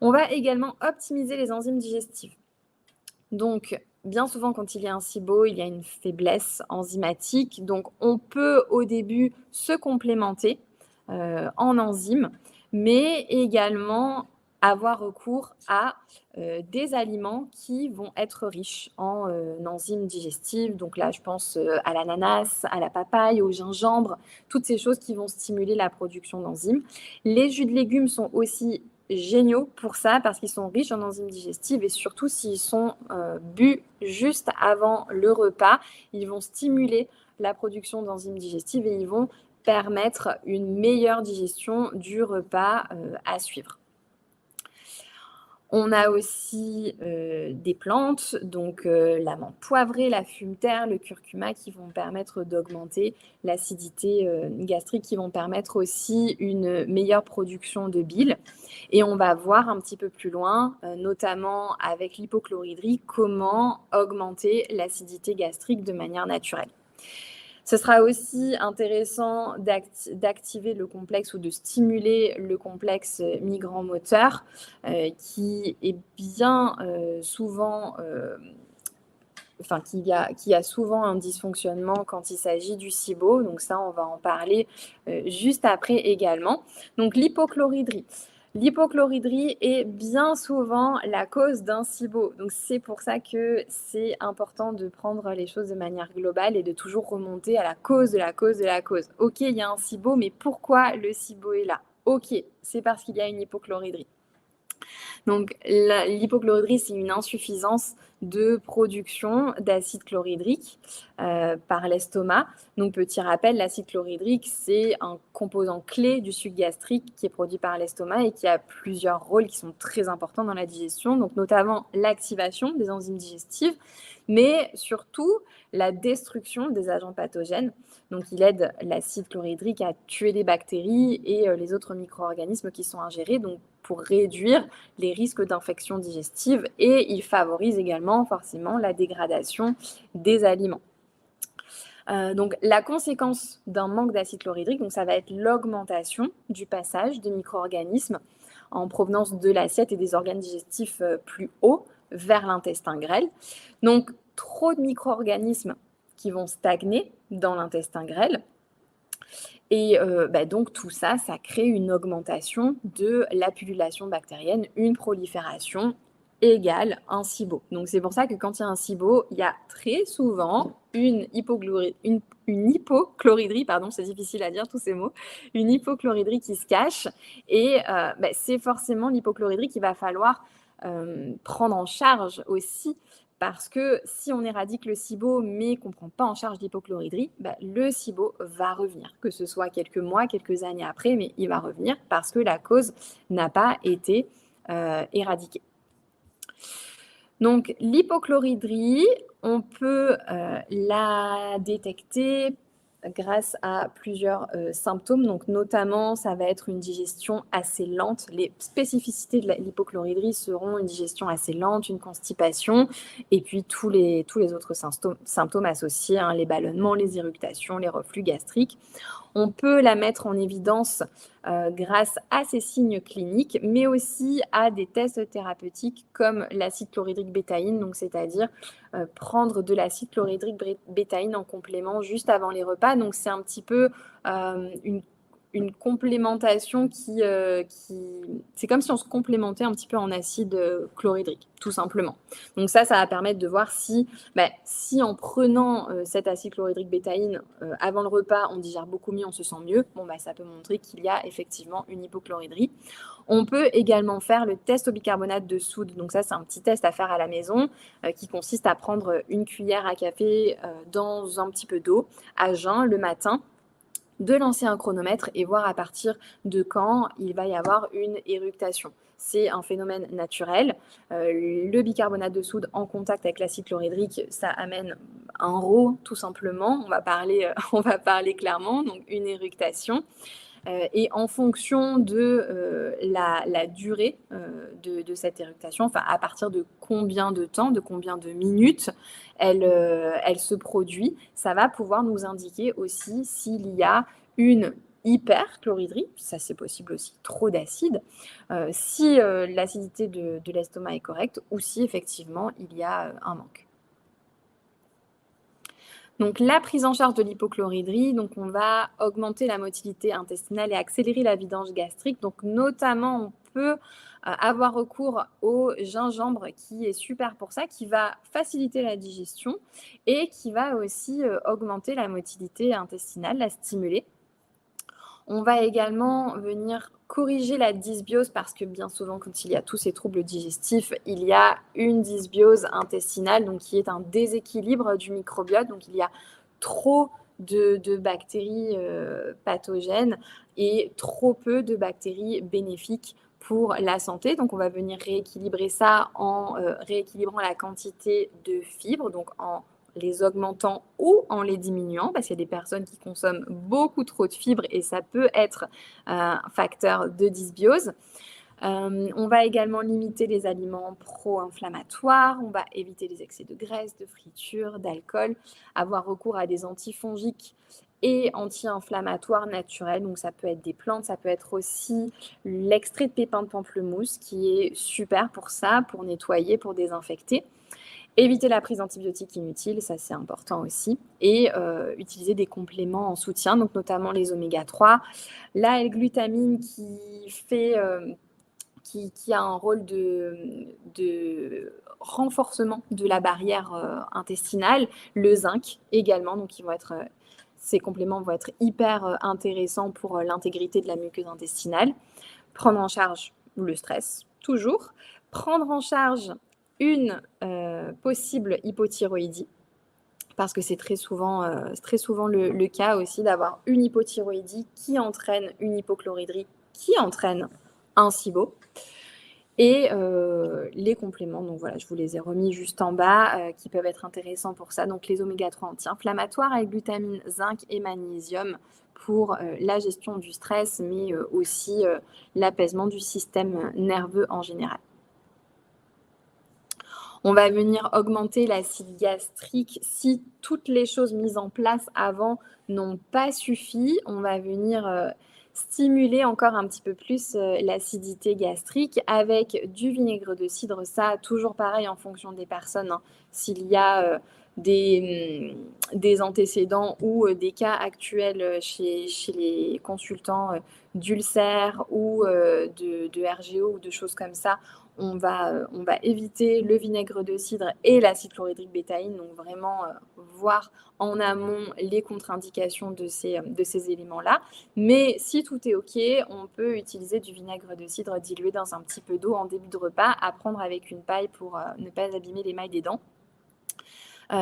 On va également optimiser les enzymes digestives. Donc, bien souvent, quand il y a un SIBO, il y a une faiblesse enzymatique. Donc, on peut au début se complémenter en enzymes, mais également avoir recours à des aliments qui vont être riches en enzymes digestives. Donc là, je pense à l'ananas, à la papaye, au gingembre, toutes ces choses qui vont stimuler la production d'enzymes. Les jus de légumes sont aussi géniaux pour ça parce qu'ils sont riches en enzymes digestives et surtout s'ils sont bu juste avant le repas, ils vont stimuler la production d'enzymes digestives et ils vont permettre une meilleure digestion du repas à suivre. On a aussi des plantes, donc la menthe poivrée, la fumeterre, le curcuma qui vont permettre d'augmenter l'acidité gastrique, qui vont permettre aussi une meilleure production de bile. Et on va voir un petit peu plus loin, notamment avec l'hypochloridrie, comment augmenter l'acidité gastrique de manière naturelle. Ce sera aussi intéressant d'activer le complexe ou de stimuler le complexe migrant-moteur qui est bien souvent, qui a souvent un dysfonctionnement quand il s'agit du SIBO. Donc ça, on va en parler juste après également. Donc l'hypochloridrie. L'hypochloridrie est bien souvent la cause d'un SIBO. Donc, c'est pour ça que c'est important de prendre les choses de manière globale et de toujours remonter à la cause de la cause de la cause. Ok, il y a un SIBO, mais pourquoi le SIBO est là? Ok, c'est parce qu'il y a une hypochloridrie. Donc, l'hypochloridrie, c'est une insuffisance de production d'acide chlorhydrique par l'estomac. Donc, petit rappel, l'acide chlorhydrique, c'est un composant clé du suc gastrique qui est produit par l'estomac et qui a plusieurs rôles qui sont très importants dans la digestion, donc notamment l'activation des enzymes digestives, mais surtout la destruction des agents pathogènes. Donc, il aide l'acide chlorhydrique à tuer les bactéries et les autres micro-organismes qui sont ingérés, donc pour réduire les risques d'infection digestive, et il favorise également forcément la dégradation des aliments. Donc, la conséquence d'un manque d'acide chlorhydrique, donc ça va être l'augmentation du passage de micro-organismes en provenance de l'assiette et des organes digestifs plus hauts vers l'intestin grêle. Donc, trop de micro-organismes qui vont stagner dans l'intestin grêle. Et donc tout ça, ça crée une augmentation de la pullulation bactérienne, une prolifération égale un SIBO. Donc c'est pour ça que quand il y a un SIBO, il y a très souvent une hypochloridrie, pardon, c'est difficile à dire tous ces mots, une hypochloridrie qui se cache. Et c'est forcément l'hypochloridrie qu'il va falloir prendre en charge aussi, parce que si on éradique le SIBO mais qu'on ne prend pas en charge l'hypochloridrie, le SIBO va revenir, que ce soit quelques mois, quelques années après, mais il va revenir parce que la cause n'a pas été éradiquée. Donc l'hypochloridrie, on peut la détecter grâce à plusieurs symptômes. Donc notamment, ça va être une digestion assez lente. Les spécificités de l'hypochloridrie seront une digestion assez lente, une constipation, et puis tous les autres symptômes associés, les ballonnements, les éructations, les reflux gastriques. On peut la mettre en évidence grâce à ces signes cliniques, mais aussi à des tests thérapeutiques comme l'acide chlorhydrique bétaïne, donc c'est-à-dire prendre de l'acide chlorhydrique bétaïne en complément juste avant les repas. Donc c'est un petit peu une complémentation qui c'est comme si on se complémentait un petit peu en acide chlorhydrique, tout simplement. Donc ça va permettre de voir si en prenant cet acide chlorhydrique bétaïne avant le repas, on digère beaucoup mieux, on se sent mieux, ça peut montrer qu'il y a effectivement une hypochloridrie. On peut également faire le test au bicarbonate de soude. Donc ça, c'est un petit test à faire à la maison qui consiste à prendre une cuillère à café dans un petit peu d'eau à jeun le matin, de lancer un chronomètre et voir à partir de quand il va y avoir une éructation. C'est un phénomène naturel. Le bicarbonate de soude en contact avec l'acide chlorhydrique, ça amène un RO tout simplement. On va parler clairement, donc une éructation. Et en fonction de la durée de cette éructation, enfin à partir de combien de temps, de combien de minutes elle se produit, ça va pouvoir nous indiquer aussi s'il y a une hyperchloridrie, ça c'est possible aussi, trop d'acide, si l'acidité de l'estomac est correcte ou si effectivement il y a un manque. Donc la prise en charge de l'hypochloridrie, donc on va augmenter la motilité intestinale et accélérer la vidange gastrique. Donc notamment, on peut avoir recours au gingembre qui est super pour ça, qui va faciliter la digestion et qui va aussi augmenter la motilité intestinale, la stimuler. On va également venir corriger la dysbiose parce que bien souvent, quand il y a tous ces troubles digestifs, il y a une dysbiose intestinale, donc qui est un déséquilibre du microbiote. Donc il y a trop de bactéries pathogènes et trop peu de bactéries bénéfiques pour la santé. Donc on va venir rééquilibrer ça en rééquilibrant la quantité de fibres, donc en les augmentant ou en les diminuant, parce qu'il y a des personnes qui consomment beaucoup trop de fibres et ça peut être un facteur de dysbiose. On va également limiter les aliments pro-inflammatoires, on va éviter les excès de graisse, de friture, d'alcool, avoir recours à des antifongiques et anti-inflammatoires naturels. Donc ça peut être des plantes, ça peut être aussi l'extrait de pépins de pamplemousse qui est super pour ça, pour nettoyer, pour désinfecter. Éviter la prise d'antibiotiques inutiles, ça c'est important aussi. Et utiliser des compléments en soutien, donc notamment les oméga 3. La L-glutamine qui a un rôle de renforcement de la barrière intestinale. Le zinc également, donc ces compléments vont être hyper intéressants pour l'intégrité de la muqueuse intestinale. Prendre en charge le stress, toujours prendre en charge une possible hypothyroïdie, parce que c'est très souvent le cas aussi d'avoir une hypothyroïdie qui entraîne une hypochloridrie, qui entraîne un SIBO. Et les compléments, donc voilà, je vous les ai remis juste en bas, qui peuvent être intéressants pour ça. Donc les oméga 3 anti-inflammatoires avec glutamine, zinc et magnésium pour la gestion du stress, mais aussi l'apaisement du système nerveux en général. On va venir augmenter l'acide gastrique. Si toutes les choses mises en place avant n'ont pas suffi, on va venir stimuler encore un petit peu plus l'acidité gastrique avec du vinaigre de cidre. Ça, toujours pareil en fonction des personnes. Hein. S'il y a des antécédents ou des cas actuels chez les consultants d'ulcères ou de RGO ou de choses comme ça, on va éviter le vinaigre de cidre et l'acide chlorhydrique bétaïne, donc vraiment voir en amont les contre-indications de ces éléments-là. Mais si tout est OK, on peut utiliser du vinaigre de cidre dilué dans un petit peu d'eau en début de repas, à prendre avec une paille pour ne pas abîmer l'émail des dents.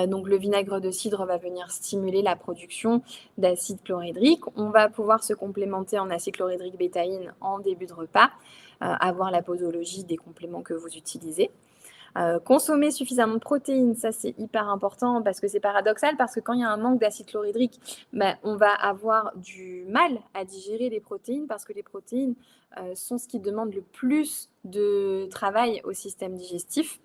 Donc le vinaigre de cidre va venir stimuler la production d'acide chlorhydrique. On va pouvoir se complémenter en acide chlorhydrique bétaïne en début de repas, avoir la posologie des compléments que vous utilisez. Consommer suffisamment de protéines, ça c'est hyper important parce que c'est paradoxal, parce que quand il y a un manque d'acide chlorhydrique, on va avoir du mal à digérer les protéines, parce que les protéines sont ce qui demande le plus de travail au système digestif.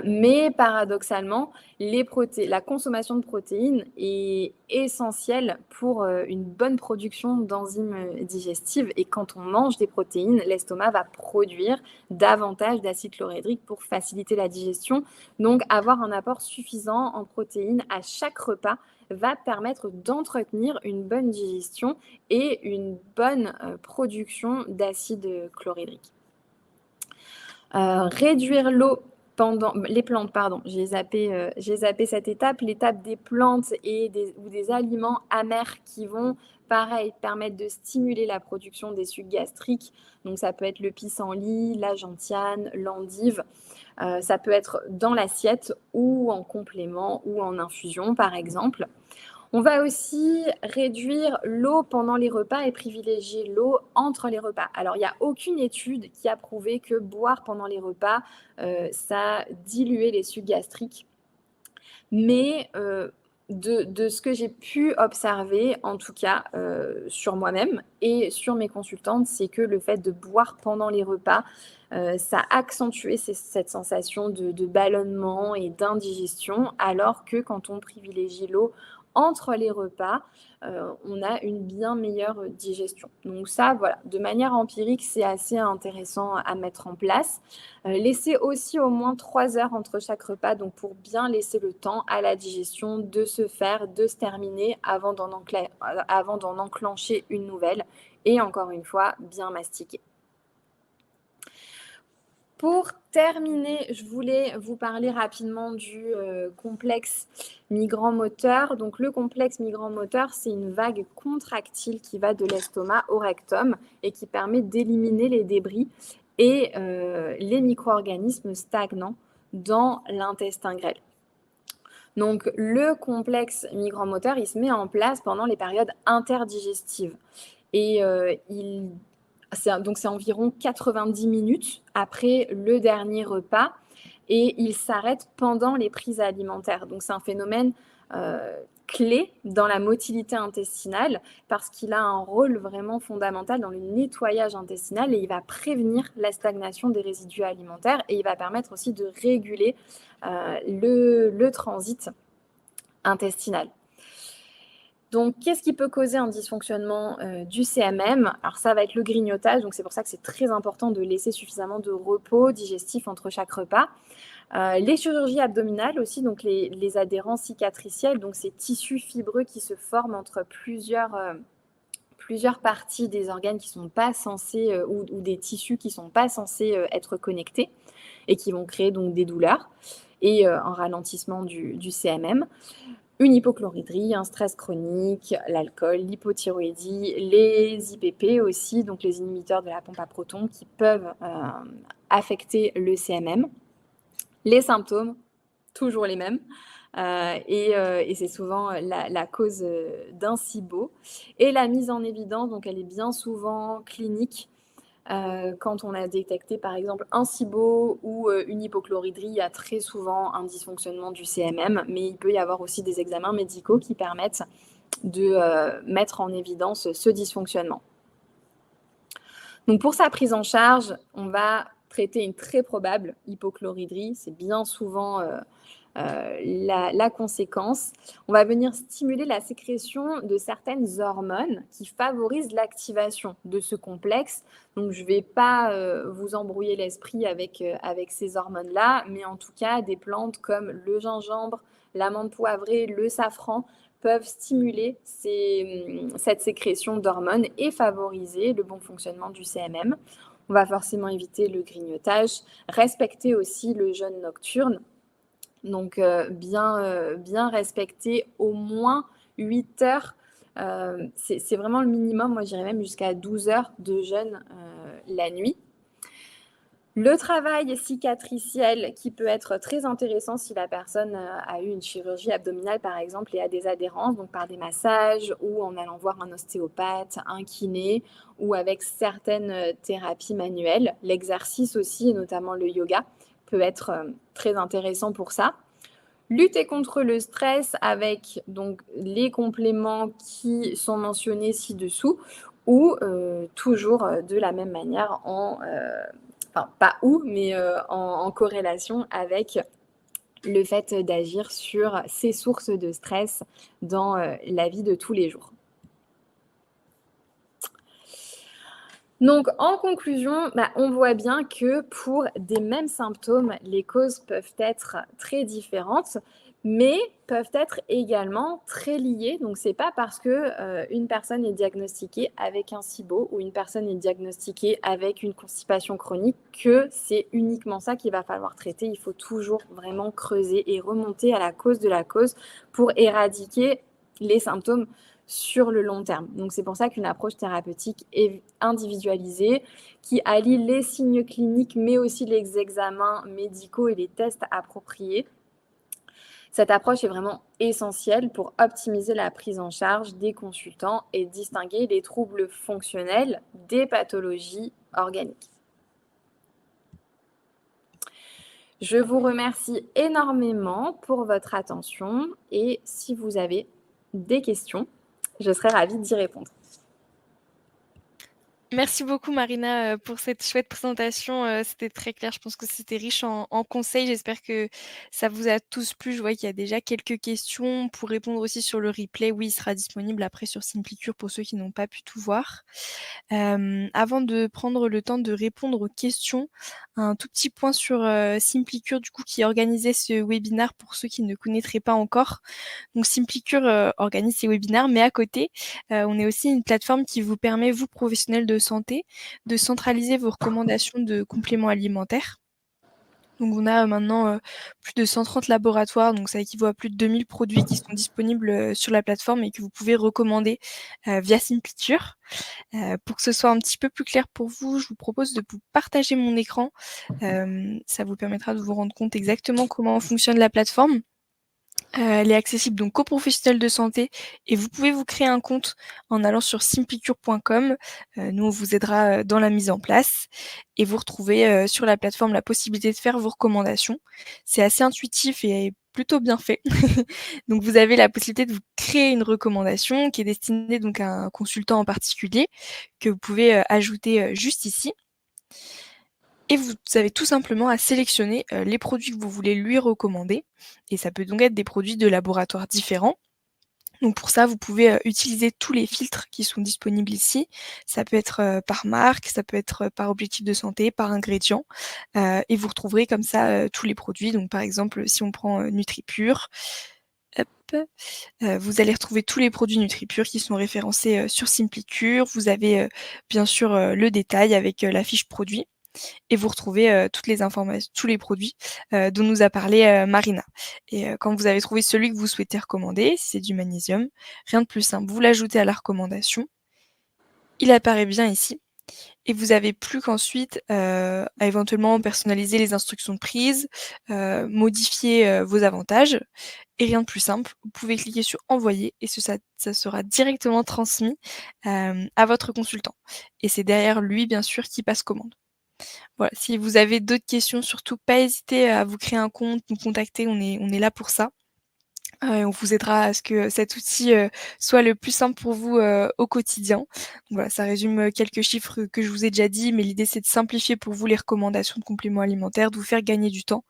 Mais paradoxalement, la consommation de protéines est essentielle pour une bonne production d'enzymes digestives. Et quand on mange des protéines, l'estomac va produire davantage d'acide chlorhydrique pour faciliter la digestion. Donc, avoir un apport suffisant en protéines à chaque repas va permettre d'entretenir une bonne digestion et une bonne production d'acide chlorhydrique. Réduire l'eau pendant les plantes, pardon, j'ai zappé cette étape, l'étape des plantes ou des aliments amers qui vont, pareil, permettre de stimuler la production des sucs gastriques. Donc ça peut être le pissenlit, la gentiane, l'endive. Ça peut être dans l'assiette ou en complément ou en infusion, par exemple. On va aussi réduire l'eau pendant les repas et privilégier l'eau entre les repas. Alors, il n'y a aucune étude qui a prouvé que boire pendant les repas, ça diluait les sucs gastriques. Mais de ce que j'ai pu observer, en tout cas sur moi-même et sur mes consultantes, c'est que le fait de boire pendant les repas, ça accentuait cette sensation de ballonnement et d'indigestion, alors que quand on privilégie l'eau entre les repas, on a une bien meilleure digestion. Donc ça, voilà, de manière empirique, c'est assez intéressant à mettre en place. Laisser aussi au moins 3 heures entre chaque repas, donc pour bien laisser le temps à la digestion de se faire, de se terminer avant d'en enclencher une nouvelle. Et encore une fois, bien mastiquer. Pour terminer, je voulais vous parler rapidement du complexe migrant-moteur. Donc le complexe migrant-moteur, c'est une vague contractile qui va de l'estomac au rectum et qui permet d'éliminer les débris et les micro-organismes stagnants dans l'intestin grêle. Donc le complexe migrant-moteur, il se met en place pendant les périodes interdigestives. Et c'est environ 90 minutes après le dernier repas et il s'arrête pendant les prises alimentaires. Donc c'est un phénomène clé dans la motilité intestinale parce qu'il a un rôle vraiment fondamental dans le nettoyage intestinal et il va prévenir la stagnation des résidus alimentaires et il va permettre aussi de réguler le transit intestinal. Donc, qu'est-ce qui peut causer un dysfonctionnement du CMM? Alors, ça va être le grignotage, donc c'est pour ça que c'est très important de laisser suffisamment de repos digestif entre chaque repas. Les chirurgies abdominales aussi, donc les adhérences cicatricielles, donc ces tissus fibreux qui se forment entre plusieurs parties des organes qui ne sont pas censés, ou des tissus qui ne sont pas censés être connectés et qui vont créer donc des douleurs et un ralentissement du CMM. une hypochloridrie, un stress chronique, l'alcool, l'hypothyroïdie, les IPP aussi, donc les inhibiteurs de la pompe à protons qui peuvent affecter le CMM. Les symptômes, toujours les mêmes. Et c'est souvent la cause d'un SIBO. Et la mise en évidence, donc elle est bien souvent clinique. Quand on a détecté par exemple un SIBO ou une hypochloridrie, il y a très souvent un dysfonctionnement du CMM, mais il peut y avoir aussi des examens médicaux qui permettent de mettre en évidence ce dysfonctionnement. Donc pour sa prise en charge, on va traiter une très probable hypochloridrie, c'est bien souvent la conséquence. On va venir stimuler la sécrétion de certaines hormones qui favorisent l'activation de ce complexe. Donc, je ne vais pas vous embrouiller l'esprit avec ces hormones-là, mais en tout cas, des plantes comme le gingembre, l'amande poivrée, le safran peuvent stimuler cette sécrétion d'hormones et favoriser le bon fonctionnement du CMM. On va forcément éviter le grignotage, respecter aussi le jeûne nocturne. Donc, bien respecter au moins 8 heures. C'est vraiment le minimum. Moi, j'irais même jusqu'à 12 heures de jeûne la nuit. Le travail cicatriciel qui peut être très intéressant si la personne a eu une chirurgie abdominale, par exemple, et a des adhérences, donc par des massages ou en allant voir un ostéopathe, un kiné ou avec certaines thérapies manuelles. L'exercice aussi, et notamment le yoga, peut être très intéressant pour ça. Lutter contre le stress avec donc les compléments qui sont mentionnés ci-dessous ou toujours de la même manière enfin pas ou, mais en corrélation avec le fait d'agir sur ces sources de stress dans la vie de tous les jours. Donc, en conclusion, on voit bien que pour des mêmes symptômes, les causes peuvent être très différentes, mais peuvent être également très liées. Donc, c'est pas parce que une personne est diagnostiquée avec un SIBO ou une personne est diagnostiquée avec une constipation chronique que c'est uniquement ça qu'il va falloir traiter. Il faut toujours vraiment creuser et remonter à la cause de la cause pour éradiquer les symptômes sur le long terme. Donc c'est pour ça qu'une approche thérapeutique est individualisée, qui allie les signes cliniques, mais aussi les examens médicaux et les tests appropriés. Cette approche est vraiment essentielle pour optimiser la prise en charge des consultants et distinguer les troubles fonctionnels des pathologies organiques. Je vous remercie énormément pour votre attention et si vous avez des questions, je serai ravie d'y répondre. Merci beaucoup Marina pour cette chouette présentation. C'était très clair. Je pense que c'était riche en conseils. J'espère que ça vous a tous plu. Je vois qu'il y a déjà quelques questions. Pour répondre aussi sur le replay, oui, il sera disponible après sur Simplicure pour ceux qui n'ont pas pu tout voir. Avant de prendre le temps de répondre aux questions, un tout petit point sur Simplicure du coup qui organisait ce webinaire pour ceux qui ne connaîtraient pas encore. Donc Simplicure organise ces webinaires, mais à côté, on est aussi une plateforme qui vous permet, vous professionnels de santé, de centraliser vos recommandations de compléments alimentaires. Donc on a maintenant plus de 130 laboratoires, donc ça équivaut à plus de 2000 produits qui sont disponibles sur la plateforme et que vous pouvez recommander via Simplicure. Pour que ce soit un petit peu plus clair pour vous, je vous propose de vous partager mon écran. Ça vous permettra de vous rendre compte exactement comment fonctionne la plateforme. Elle est accessible donc qu'aux professionnels de santé et vous pouvez vous créer un compte en allant sur simplicure.com. Nous, on vous aidera dans la mise en place et vous retrouvez sur la plateforme la possibilité de faire vos recommandations. C'est assez intuitif et plutôt bien fait. Donc vous avez la possibilité de vous créer une recommandation qui est destinée donc à un consultant en particulier que vous pouvez ajouter juste ici. Et vous avez tout simplement à sélectionner les produits que vous voulez lui recommander. Et ça peut donc être des produits de laboratoires différents. Donc pour ça, vous pouvez utiliser tous les filtres qui sont disponibles ici. Ça peut être par marque, ça peut être par objectif de santé, par ingrédient. Et vous retrouverez comme ça tous les produits. Donc par exemple, si on prend NutriPure, hop, vous allez retrouver tous les produits NutriPure qui sont référencés sur Simplicure. Vous avez bien sûr le détail avec la fiche produit. et vous retrouvez toutes les informations, tous les produits dont nous a parlé Marina. Et quand vous avez trouvé celui que vous souhaitez recommander, si c'est du magnésium, rien de plus simple, vous l'ajoutez à la recommandation. Il apparaît bien ici. Et vous avez plus qu'ensuite à éventuellement personnaliser les instructions de prise, modifier vos avantages et rien de plus simple, vous pouvez cliquer sur envoyer et ça sera directement transmis à votre consultant et c'est derrière lui bien sûr qui passe commande. Voilà, si vous avez d'autres questions, surtout pas hésiter à vous créer un compte, nous contacter, on est là pour ça. On vous aidera à ce que cet outil soit le plus simple pour vous au quotidien. Donc voilà, ça résume quelques chiffres que je vous ai déjà dit, mais l'idée c'est de simplifier pour vous les recommandations de compléments alimentaires, de vous faire gagner du temps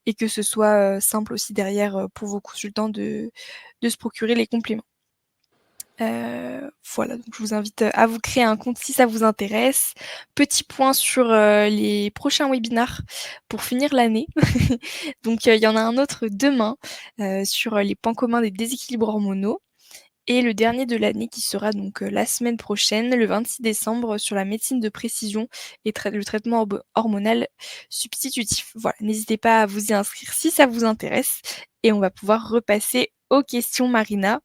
et que ce soit simple aussi derrière pour vos consultants de se procurer les compléments. Voilà, donc je vous invite à vous créer un compte si ça vous intéresse. Petit point sur les prochains webinars pour finir l'année. Donc il y en a un autre demain sur les points communs des déséquilibres hormonaux et le dernier de l'année qui sera donc la semaine prochaine, le 26 décembre, sur la médecine de précision et le traitement hormonal substitutif. Voilà, n'hésitez pas à vous y inscrire si ça vous intéresse et on va pouvoir repasser aux questions Marina.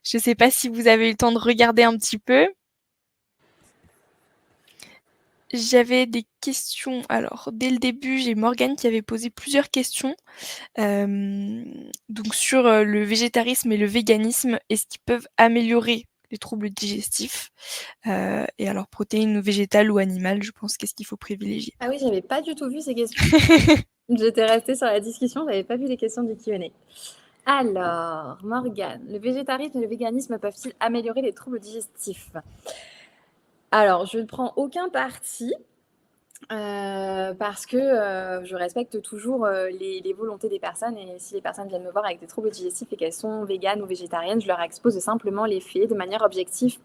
Je ne sais pas si vous avez eu le temps de regarder un petit peu. J'avais des questions. Alors, dès le début, j'ai Morgane qui avait posé plusieurs questions. Donc sur le végétarisme et le véganisme, est-ce qu'ils peuvent améliorer les troubles digestifs? Et alors protéines végétales ou animales, je pense, qu'est-ce qu'il faut privilégier? Ah oui, j'avais pas du tout vu ces questions. J'étais restée sur la discussion, j'avais pas vu les questions du Q&A. Alors, Morgane, le végétarisme et le véganisme peuvent-ils améliorer les troubles digestifs? Alors, je ne prends aucun parti parce que je respecte toujours les volontés des personnes et si les personnes viennent me voir avec des troubles digestifs et qu'elles sont véganes ou végétariennes, je leur expose simplement les faits de manière objective.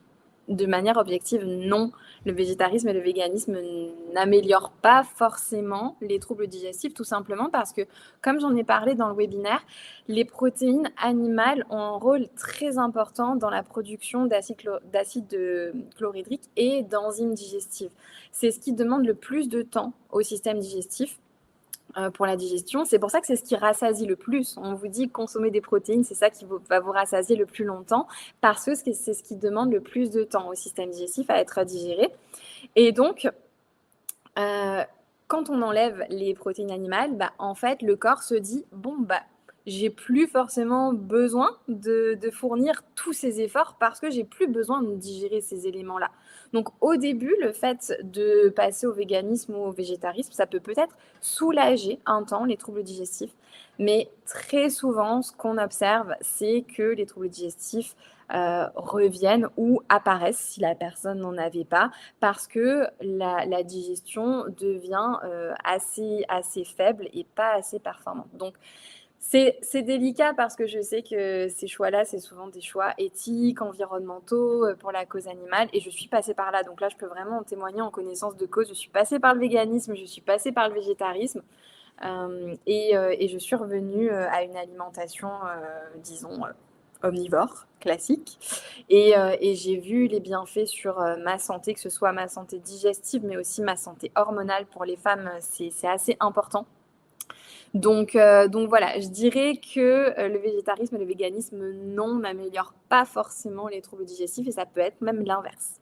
De manière objective, non. Le végétarisme et le véganisme n'améliorent pas forcément les troubles digestifs, tout simplement parce que, comme j'en ai parlé dans le webinaire, les protéines animales ont un rôle très important dans la production d'acide chlorhydrique et d'enzymes digestives. C'est ce qui demande le plus de temps au système digestif pour la digestion. C'est pour ça que c'est ce qui rassasie le plus. On vous dit consommer des protéines, c'est ça qui va vous rassasier le plus longtemps parce que c'est ce qui demande le plus de temps au système digestif à être digéré. Et donc, quand on enlève les protéines animales, bah, en fait, le corps se dit, bon, bah, j'ai plus forcément besoin de fournir tous ces efforts parce que j'ai plus besoin de digérer ces éléments-là. Donc au début, le fait de passer au véganisme ou au végétarisme, ça peut peut-être soulager un temps les troubles digestifs, mais très souvent, ce qu'on observe, c'est que les troubles digestifs reviennent ou apparaissent si la personne n'en avait pas, parce que la digestion devient assez faible et pas assez performante. Donc, c'est délicat parce que je sais que ces choix-là, c'est souvent des choix éthiques, environnementaux, pour la cause animale et je suis passée par là. Donc là, je peux vraiment en témoigner en connaissance de cause. Je suis passée par le véganisme, je suis passée par le végétarisme et je suis revenue à une alimentation, disons, omnivore, classique. Et j'ai vu les bienfaits sur ma santé, que ce soit ma santé digestive, mais aussi ma santé hormonale. Pour les femmes, c'est assez important. Donc voilà, je dirais que le végétarisme et le véganisme, non, n'améliorent pas forcément les troubles digestifs et ça peut être même l'inverse.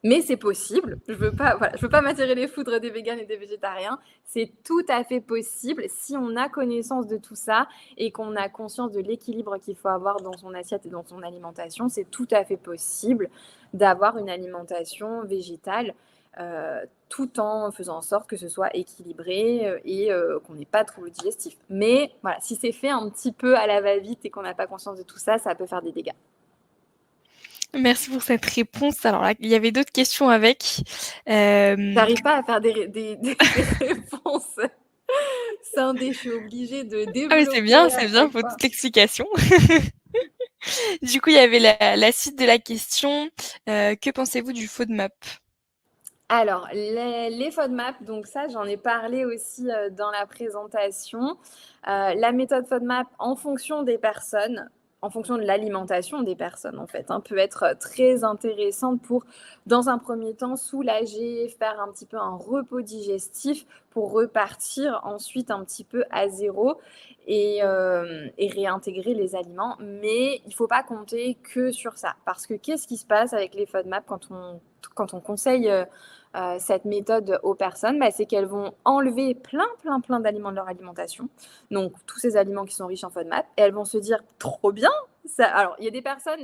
Mais c'est possible. Je veux pas, voilà, je veux pas m'attirer les foudres des véganes et des végétariens. C'est tout à fait possible si on a connaissance de tout ça et qu'on a conscience de l'équilibre qu'il faut avoir dans son assiette et dans son alimentation. C'est tout à fait possible d'avoir une alimentation végétale tout en faisant en sorte que ce soit équilibré et qu'on n'ait pas de troubles digestifs. Mais voilà, si c'est fait un petit peu à la va-vite et qu'on n'a pas conscience de tout ça, ça peut faire des dégâts. Merci pour cette réponse. Alors là, il y avait d'autres questions avec. J'arrive pas à faire des réponses scindées. Je suis obligée de Ah mais développer à c'est bien, chaque faut fois. toute l'explication. Du coup, il y avait la suite de la question. Que pensez-vous du FODMAP? Alors, les FODMAP, donc ça, j'en ai parlé aussi dans la présentation. La méthode FODMAP, en fonction des personnes, en fonction de l'alimentation des personnes, en fait, hein, peut être très intéressante pour, dans un premier temps, soulager, faire un petit peu un repos digestif pour repartir ensuite un petit peu à zéro et réintégrer les aliments. Mais il ne faut pas compter que sur ça. Parce que qu'est-ce qui se passe avec les FODMAP quand on conseille cette méthode aux personnes? C'est qu'elles vont enlever plein d'aliments de leur alimentation. Donc, tous ces aliments qui sont riches en FODMAP. Et elles vont se dire, trop bien. Alors, il y a des personnes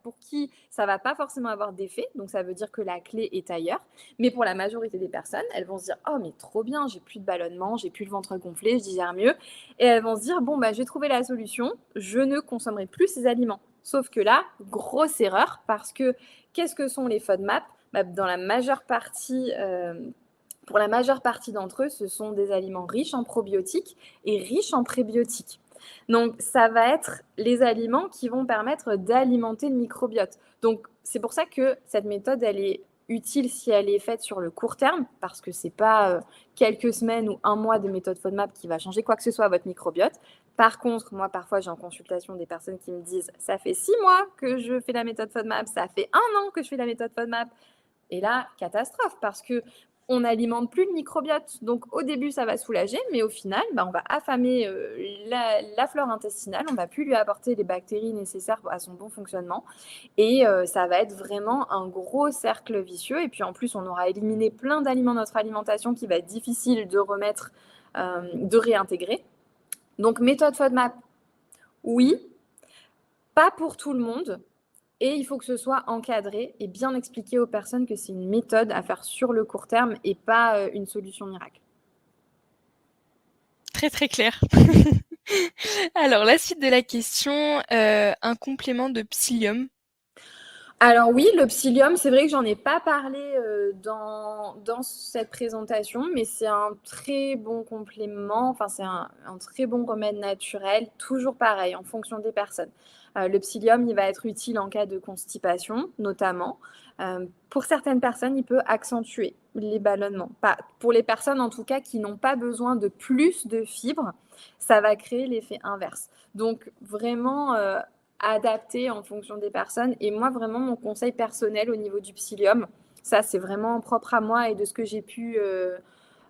pour qui ça ne va pas forcément avoir d'effet. Donc, ça veut dire que la clé est ailleurs. Mais pour la majorité des personnes, elles vont se dire, oh, mais trop bien, j'ai plus de ballonnement, j'ai plus le ventre gonflé, je digère mieux. Et elles vont se dire, bon, j'ai trouvé la solution, je ne consommerai plus ces aliments. Sauf que là, grosse erreur, parce que qu'est-ce que sont les FODMAP? Dans la majeure partie, pour la majeure partie d'entre eux, ce sont des aliments riches en probiotiques et riches en prébiotiques. Donc, ça va être les aliments qui vont permettre d'alimenter le microbiote. Donc, c'est pour ça que cette méthode, elle est utile si elle est faite sur le court terme, parce que ce n'est pas quelques semaines ou un mois de méthode FODMAP qui va changer quoi que ce soit à votre microbiote. Par contre, moi, parfois, j'ai en consultation des personnes qui me disent « ça fait 6 mois que je fais la méthode FODMAP, ça fait 1 an que je fais la méthode FODMAP ». Et là, catastrophe, parce que on n'alimente plus le microbiote. Donc, au début, ça va soulager, mais au final, on va affamer la flore intestinale, on ne va plus lui apporter les bactéries nécessaires à son bon fonctionnement. Et ça va être vraiment un gros cercle vicieux. Et puis, en plus, on aura éliminé plein d'aliments de notre alimentation qui va être difficile de remettre, de réintégrer. Donc, méthode FODMAP, oui, pas pour tout le monde. Et il faut que ce soit encadré et bien expliqué aux personnes que c'est une méthode à faire sur le court terme et pas une solution miracle. Très très clair. Alors la suite de la question, un complément de psyllium. Alors oui, le psyllium, c'est vrai que j'en ai pas parlé dans cette présentation, mais c'est un très bon complément, enfin c'est un très bon remède naturel, toujours pareil, en fonction des personnes. Le psyllium, il va être utile en cas de constipation, notamment. Pour certaines personnes, il peut accentuer les ballonnements. Pas, pour les personnes, en tout cas, qui n'ont pas besoin de plus de fibres, ça va créer l'effet inverse. Donc, vraiment adapté en fonction des personnes. Et moi, vraiment, mon conseil personnel au niveau du psyllium, ça, c'est vraiment propre à moi et de ce que j'ai pu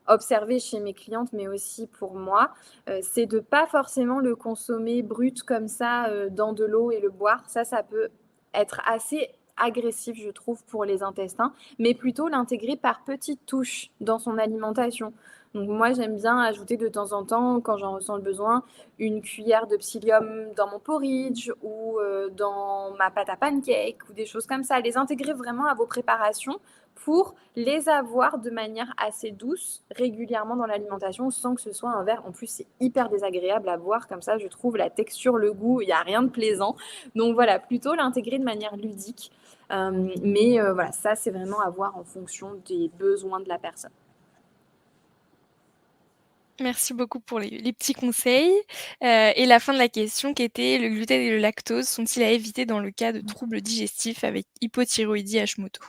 observer chez mes clientes, mais aussi pour moi, c'est de pas forcément le consommer brut comme ça dans de l'eau et le boire. Ça peut être assez agressif, je trouve, pour les intestins, mais plutôt l'intégrer par petites touches dans son alimentation. Donc moi, j'aime bien ajouter de temps en temps, quand j'en ressens le besoin, une cuillère de psyllium dans mon porridge ou dans ma pâte à pancake ou des choses comme ça. Les intégrer vraiment à vos préparations pour les avoir de manière assez douce régulièrement dans l'alimentation sans que ce soit un verre. En plus, c'est hyper désagréable à boire comme ça, je trouve, la texture, le goût, il n'y a rien de plaisant. Donc voilà, plutôt l'intégrer de manière ludique. Mais voilà, ça, c'est vraiment à voir en fonction des besoins de la personne. Merci beaucoup pour les petits conseils. Et la fin de la question qui était: le gluten et le lactose sont-ils à éviter dans le cas de troubles digestifs avec hypothyroïdie Hashimoto?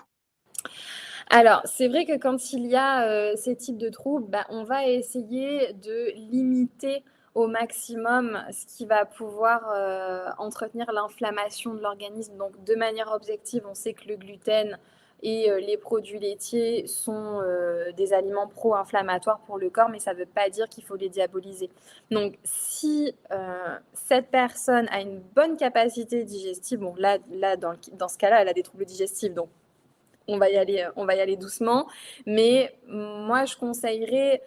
Alors, c'est vrai que quand il y a ces types de troubles, on va essayer de limiter au maximum ce qui va pouvoir entretenir l'inflammation de l'organisme. Donc, de manière objective, on sait que le gluten et les produits laitiers sont des aliments pro-inflammatoires pour le corps, mais ça ne veut pas dire qu'il faut les diaboliser. Donc, si cette personne a une bonne capacité digestive, bon, là dans ce cas-là, elle a des troubles digestifs, donc on va y aller doucement. Mais moi, je conseillerais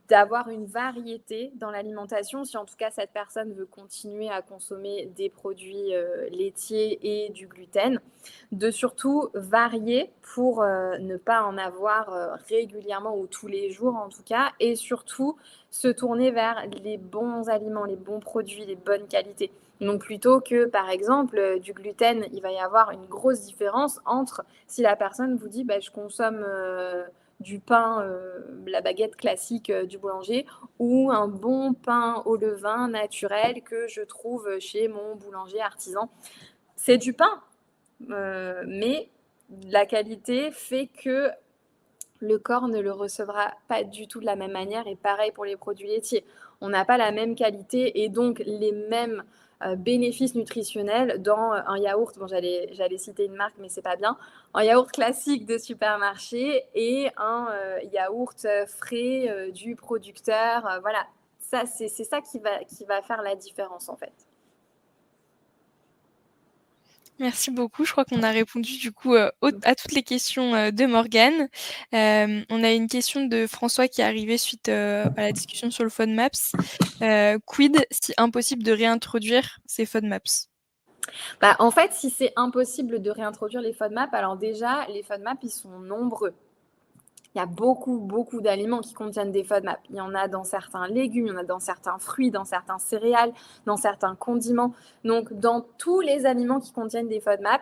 d'avoir une variété dans l'alimentation, si en tout cas cette personne veut continuer à consommer des produits laitiers et du gluten, de surtout varier pour ne pas en avoir régulièrement ou tous les jours en tout cas, et surtout se tourner vers les bons aliments, les bons produits, les bonnes qualités. Donc plutôt que, par exemple, du gluten, il va y avoir une grosse différence entre si la personne vous dit je consomme du pain, la baguette classique du boulanger, ou un bon pain au levain naturel que je trouve chez mon boulanger artisan. C'est du pain, mais la qualité fait que le corps ne le recevra pas du tout de la même manière, et pareil pour les produits laitiers. On n'a pas la même qualité et donc les mêmes bénéfices nutritionnels dans un yaourt. Bon, j'allais citer une marque, mais c'est pas bien. Un yaourt classique de supermarché et un yaourt frais du producteur. Voilà, ça, c'est ça qui va faire la différence en fait. Merci beaucoup. Je crois qu'on a répondu du coup à toutes les questions de Morgane. On a une question de François qui est arrivée suite à la discussion sur le FODMAPS. Quid si impossible de réintroduire ces FODMAPs? Bah, en fait, si c'est impossible de réintroduire les FODMAP, alors déjà, les FODMAP, ils sont nombreux. Il y a beaucoup, beaucoup d'aliments qui contiennent des FODMAP. Il y en a dans certains légumes, il y en a dans certains fruits, dans certains céréales, dans certains condiments. Donc, dans tous les aliments qui contiennent des FODMAP,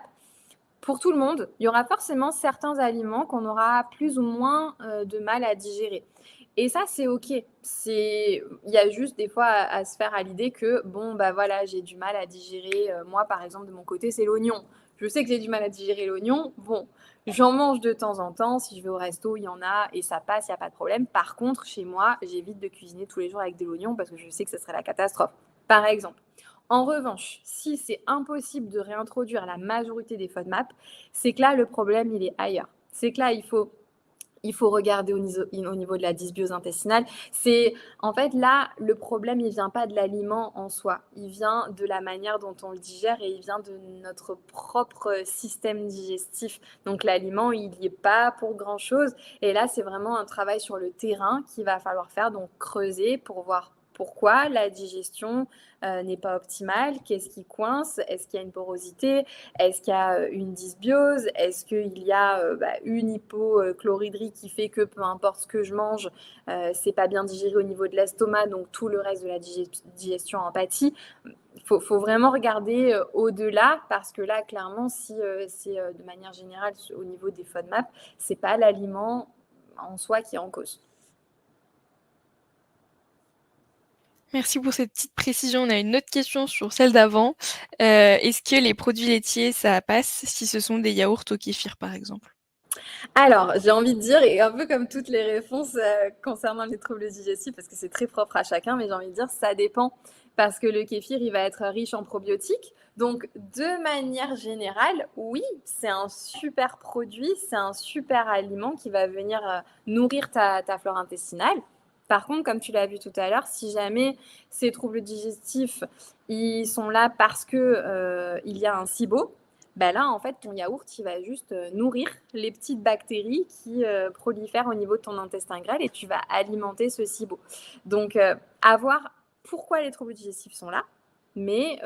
pour tout le monde, il y aura forcément certains aliments qu'on aura plus ou moins de mal à digérer. Et ça, c'est OK. Il y a juste des fois à se faire à l'idée que, bon, bah voilà, j'ai du mal à digérer. Moi, par exemple, de mon côté, c'est l'oignon. Je sais que j'ai du mal à digérer l'oignon. Bon, j'en mange de temps en temps. Si je vais au resto, il y en a et ça passe, il n'y a pas de problème. Par contre, chez moi, j'évite de cuisiner tous les jours avec de l'oignon parce que je sais que ce serait la catastrophe. Par exemple. En revanche, si c'est impossible de réintroduire la majorité des FODMAP, c'est que là, le problème, il est ailleurs. C'est que là, il faut regarder au niveau de la dysbiose intestinale. En fait, là, le problème, il ne vient pas de l'aliment en soi. Il vient de la manière dont on le digère et il vient de notre propre système digestif. Donc, l'aliment, il n'y est pas pour grand-chose. Et là, c'est vraiment un travail sur le terrain qu'il va falloir faire, donc creuser pour voir pourquoi la digestion n'est pas optimale, qu'est-ce qui coince, est-ce qu'il y a une porosité, est-ce qu'il y a une dysbiose, est-ce qu'il y a une hypochloridrie qui fait que peu importe ce que je mange, c'est pas bien digéré au niveau de l'estomac, donc tout le reste de la digestion en pâtit. Il faut vraiment regarder au-delà parce que là, clairement, si c'est de manière générale au niveau des FODMAP, c'est pas l'aliment en soi qui est en cause. Merci pour cette petite précision. On a une autre question sur celle d'avant. Est-ce que les produits laitiers, ça passe si ce sont des yaourts au kéfir, par exemple? Alors, j'ai envie de dire, et un peu comme toutes les réponses concernant les troubles digestifs, parce que c'est très propre à chacun, mais j'ai envie de dire, ça dépend. Parce que le kéfir, il va être riche en probiotiques. Donc, de manière générale, oui, c'est un super produit, c'est un super aliment qui va venir nourrir ta flore intestinale. Par contre, comme tu l'as vu tout à l'heure, si jamais ces troubles digestifs, ils sont là parce que il y a un SIBO, ben là, en fait, ton yaourt, il va juste nourrir les petites bactéries qui prolifèrent au niveau de ton intestin grêle et tu vas alimenter ce SIBO. Donc, à voir pourquoi les troubles digestifs sont là, mais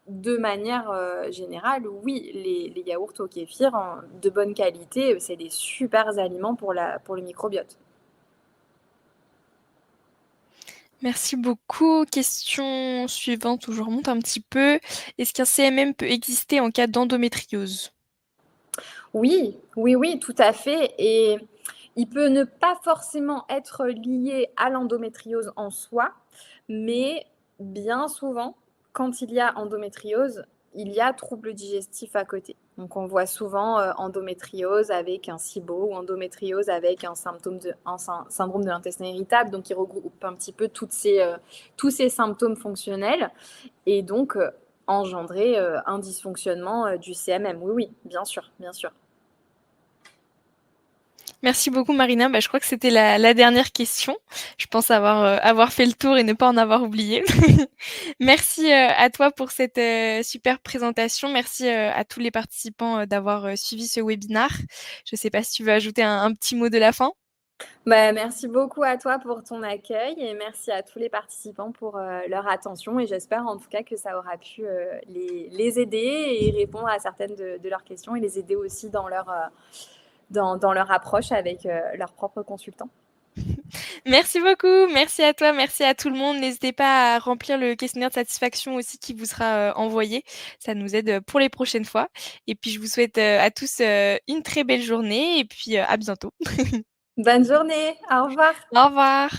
de manière générale, oui, les yaourts au kéfir de bonne qualité, c'est des super aliments pour le microbiote. Merci beaucoup. Question suivante où je remonte un petit peu. Est-ce qu'un CMM peut exister en cas d'endométriose? Oui, oui, oui, tout à fait. Et il peut ne pas forcément être lié à l'endométriose en soi, mais bien souvent, quand il y a endométriose, il y a trouble digestif à côté. Donc on voit souvent endométriose avec un SIBO ou endométriose avec un syndrome de l'intestin irritable, donc qui regroupe un petit peu tous ces symptômes fonctionnels et donc engendrer un dysfonctionnement du CMM. Oui, oui, bien sûr, bien sûr. Merci beaucoup Marina. Bah, je crois que c'était la dernière question. Je pense avoir fait le tour et ne pas en avoir oublié. Merci à toi pour cette super présentation. Merci à tous les participants d'avoir suivi ce webinaire. Je ne sais pas si tu veux ajouter un petit mot de la fin. Bah, merci beaucoup à toi pour ton accueil et merci à tous les participants pour leur attention et j'espère en tout cas que ça aura pu les aider et répondre à certaines de leurs questions et les aider aussi dans leur approche avec leurs propres consultants. Merci beaucoup, merci à toi, merci à tout le monde. N'hésitez pas à remplir le questionnaire de satisfaction aussi qui vous sera envoyé. Ça nous aide pour les prochaines fois. Et puis je vous souhaite à tous une très belle journée et puis à bientôt. Bonne journée, au revoir. Au revoir.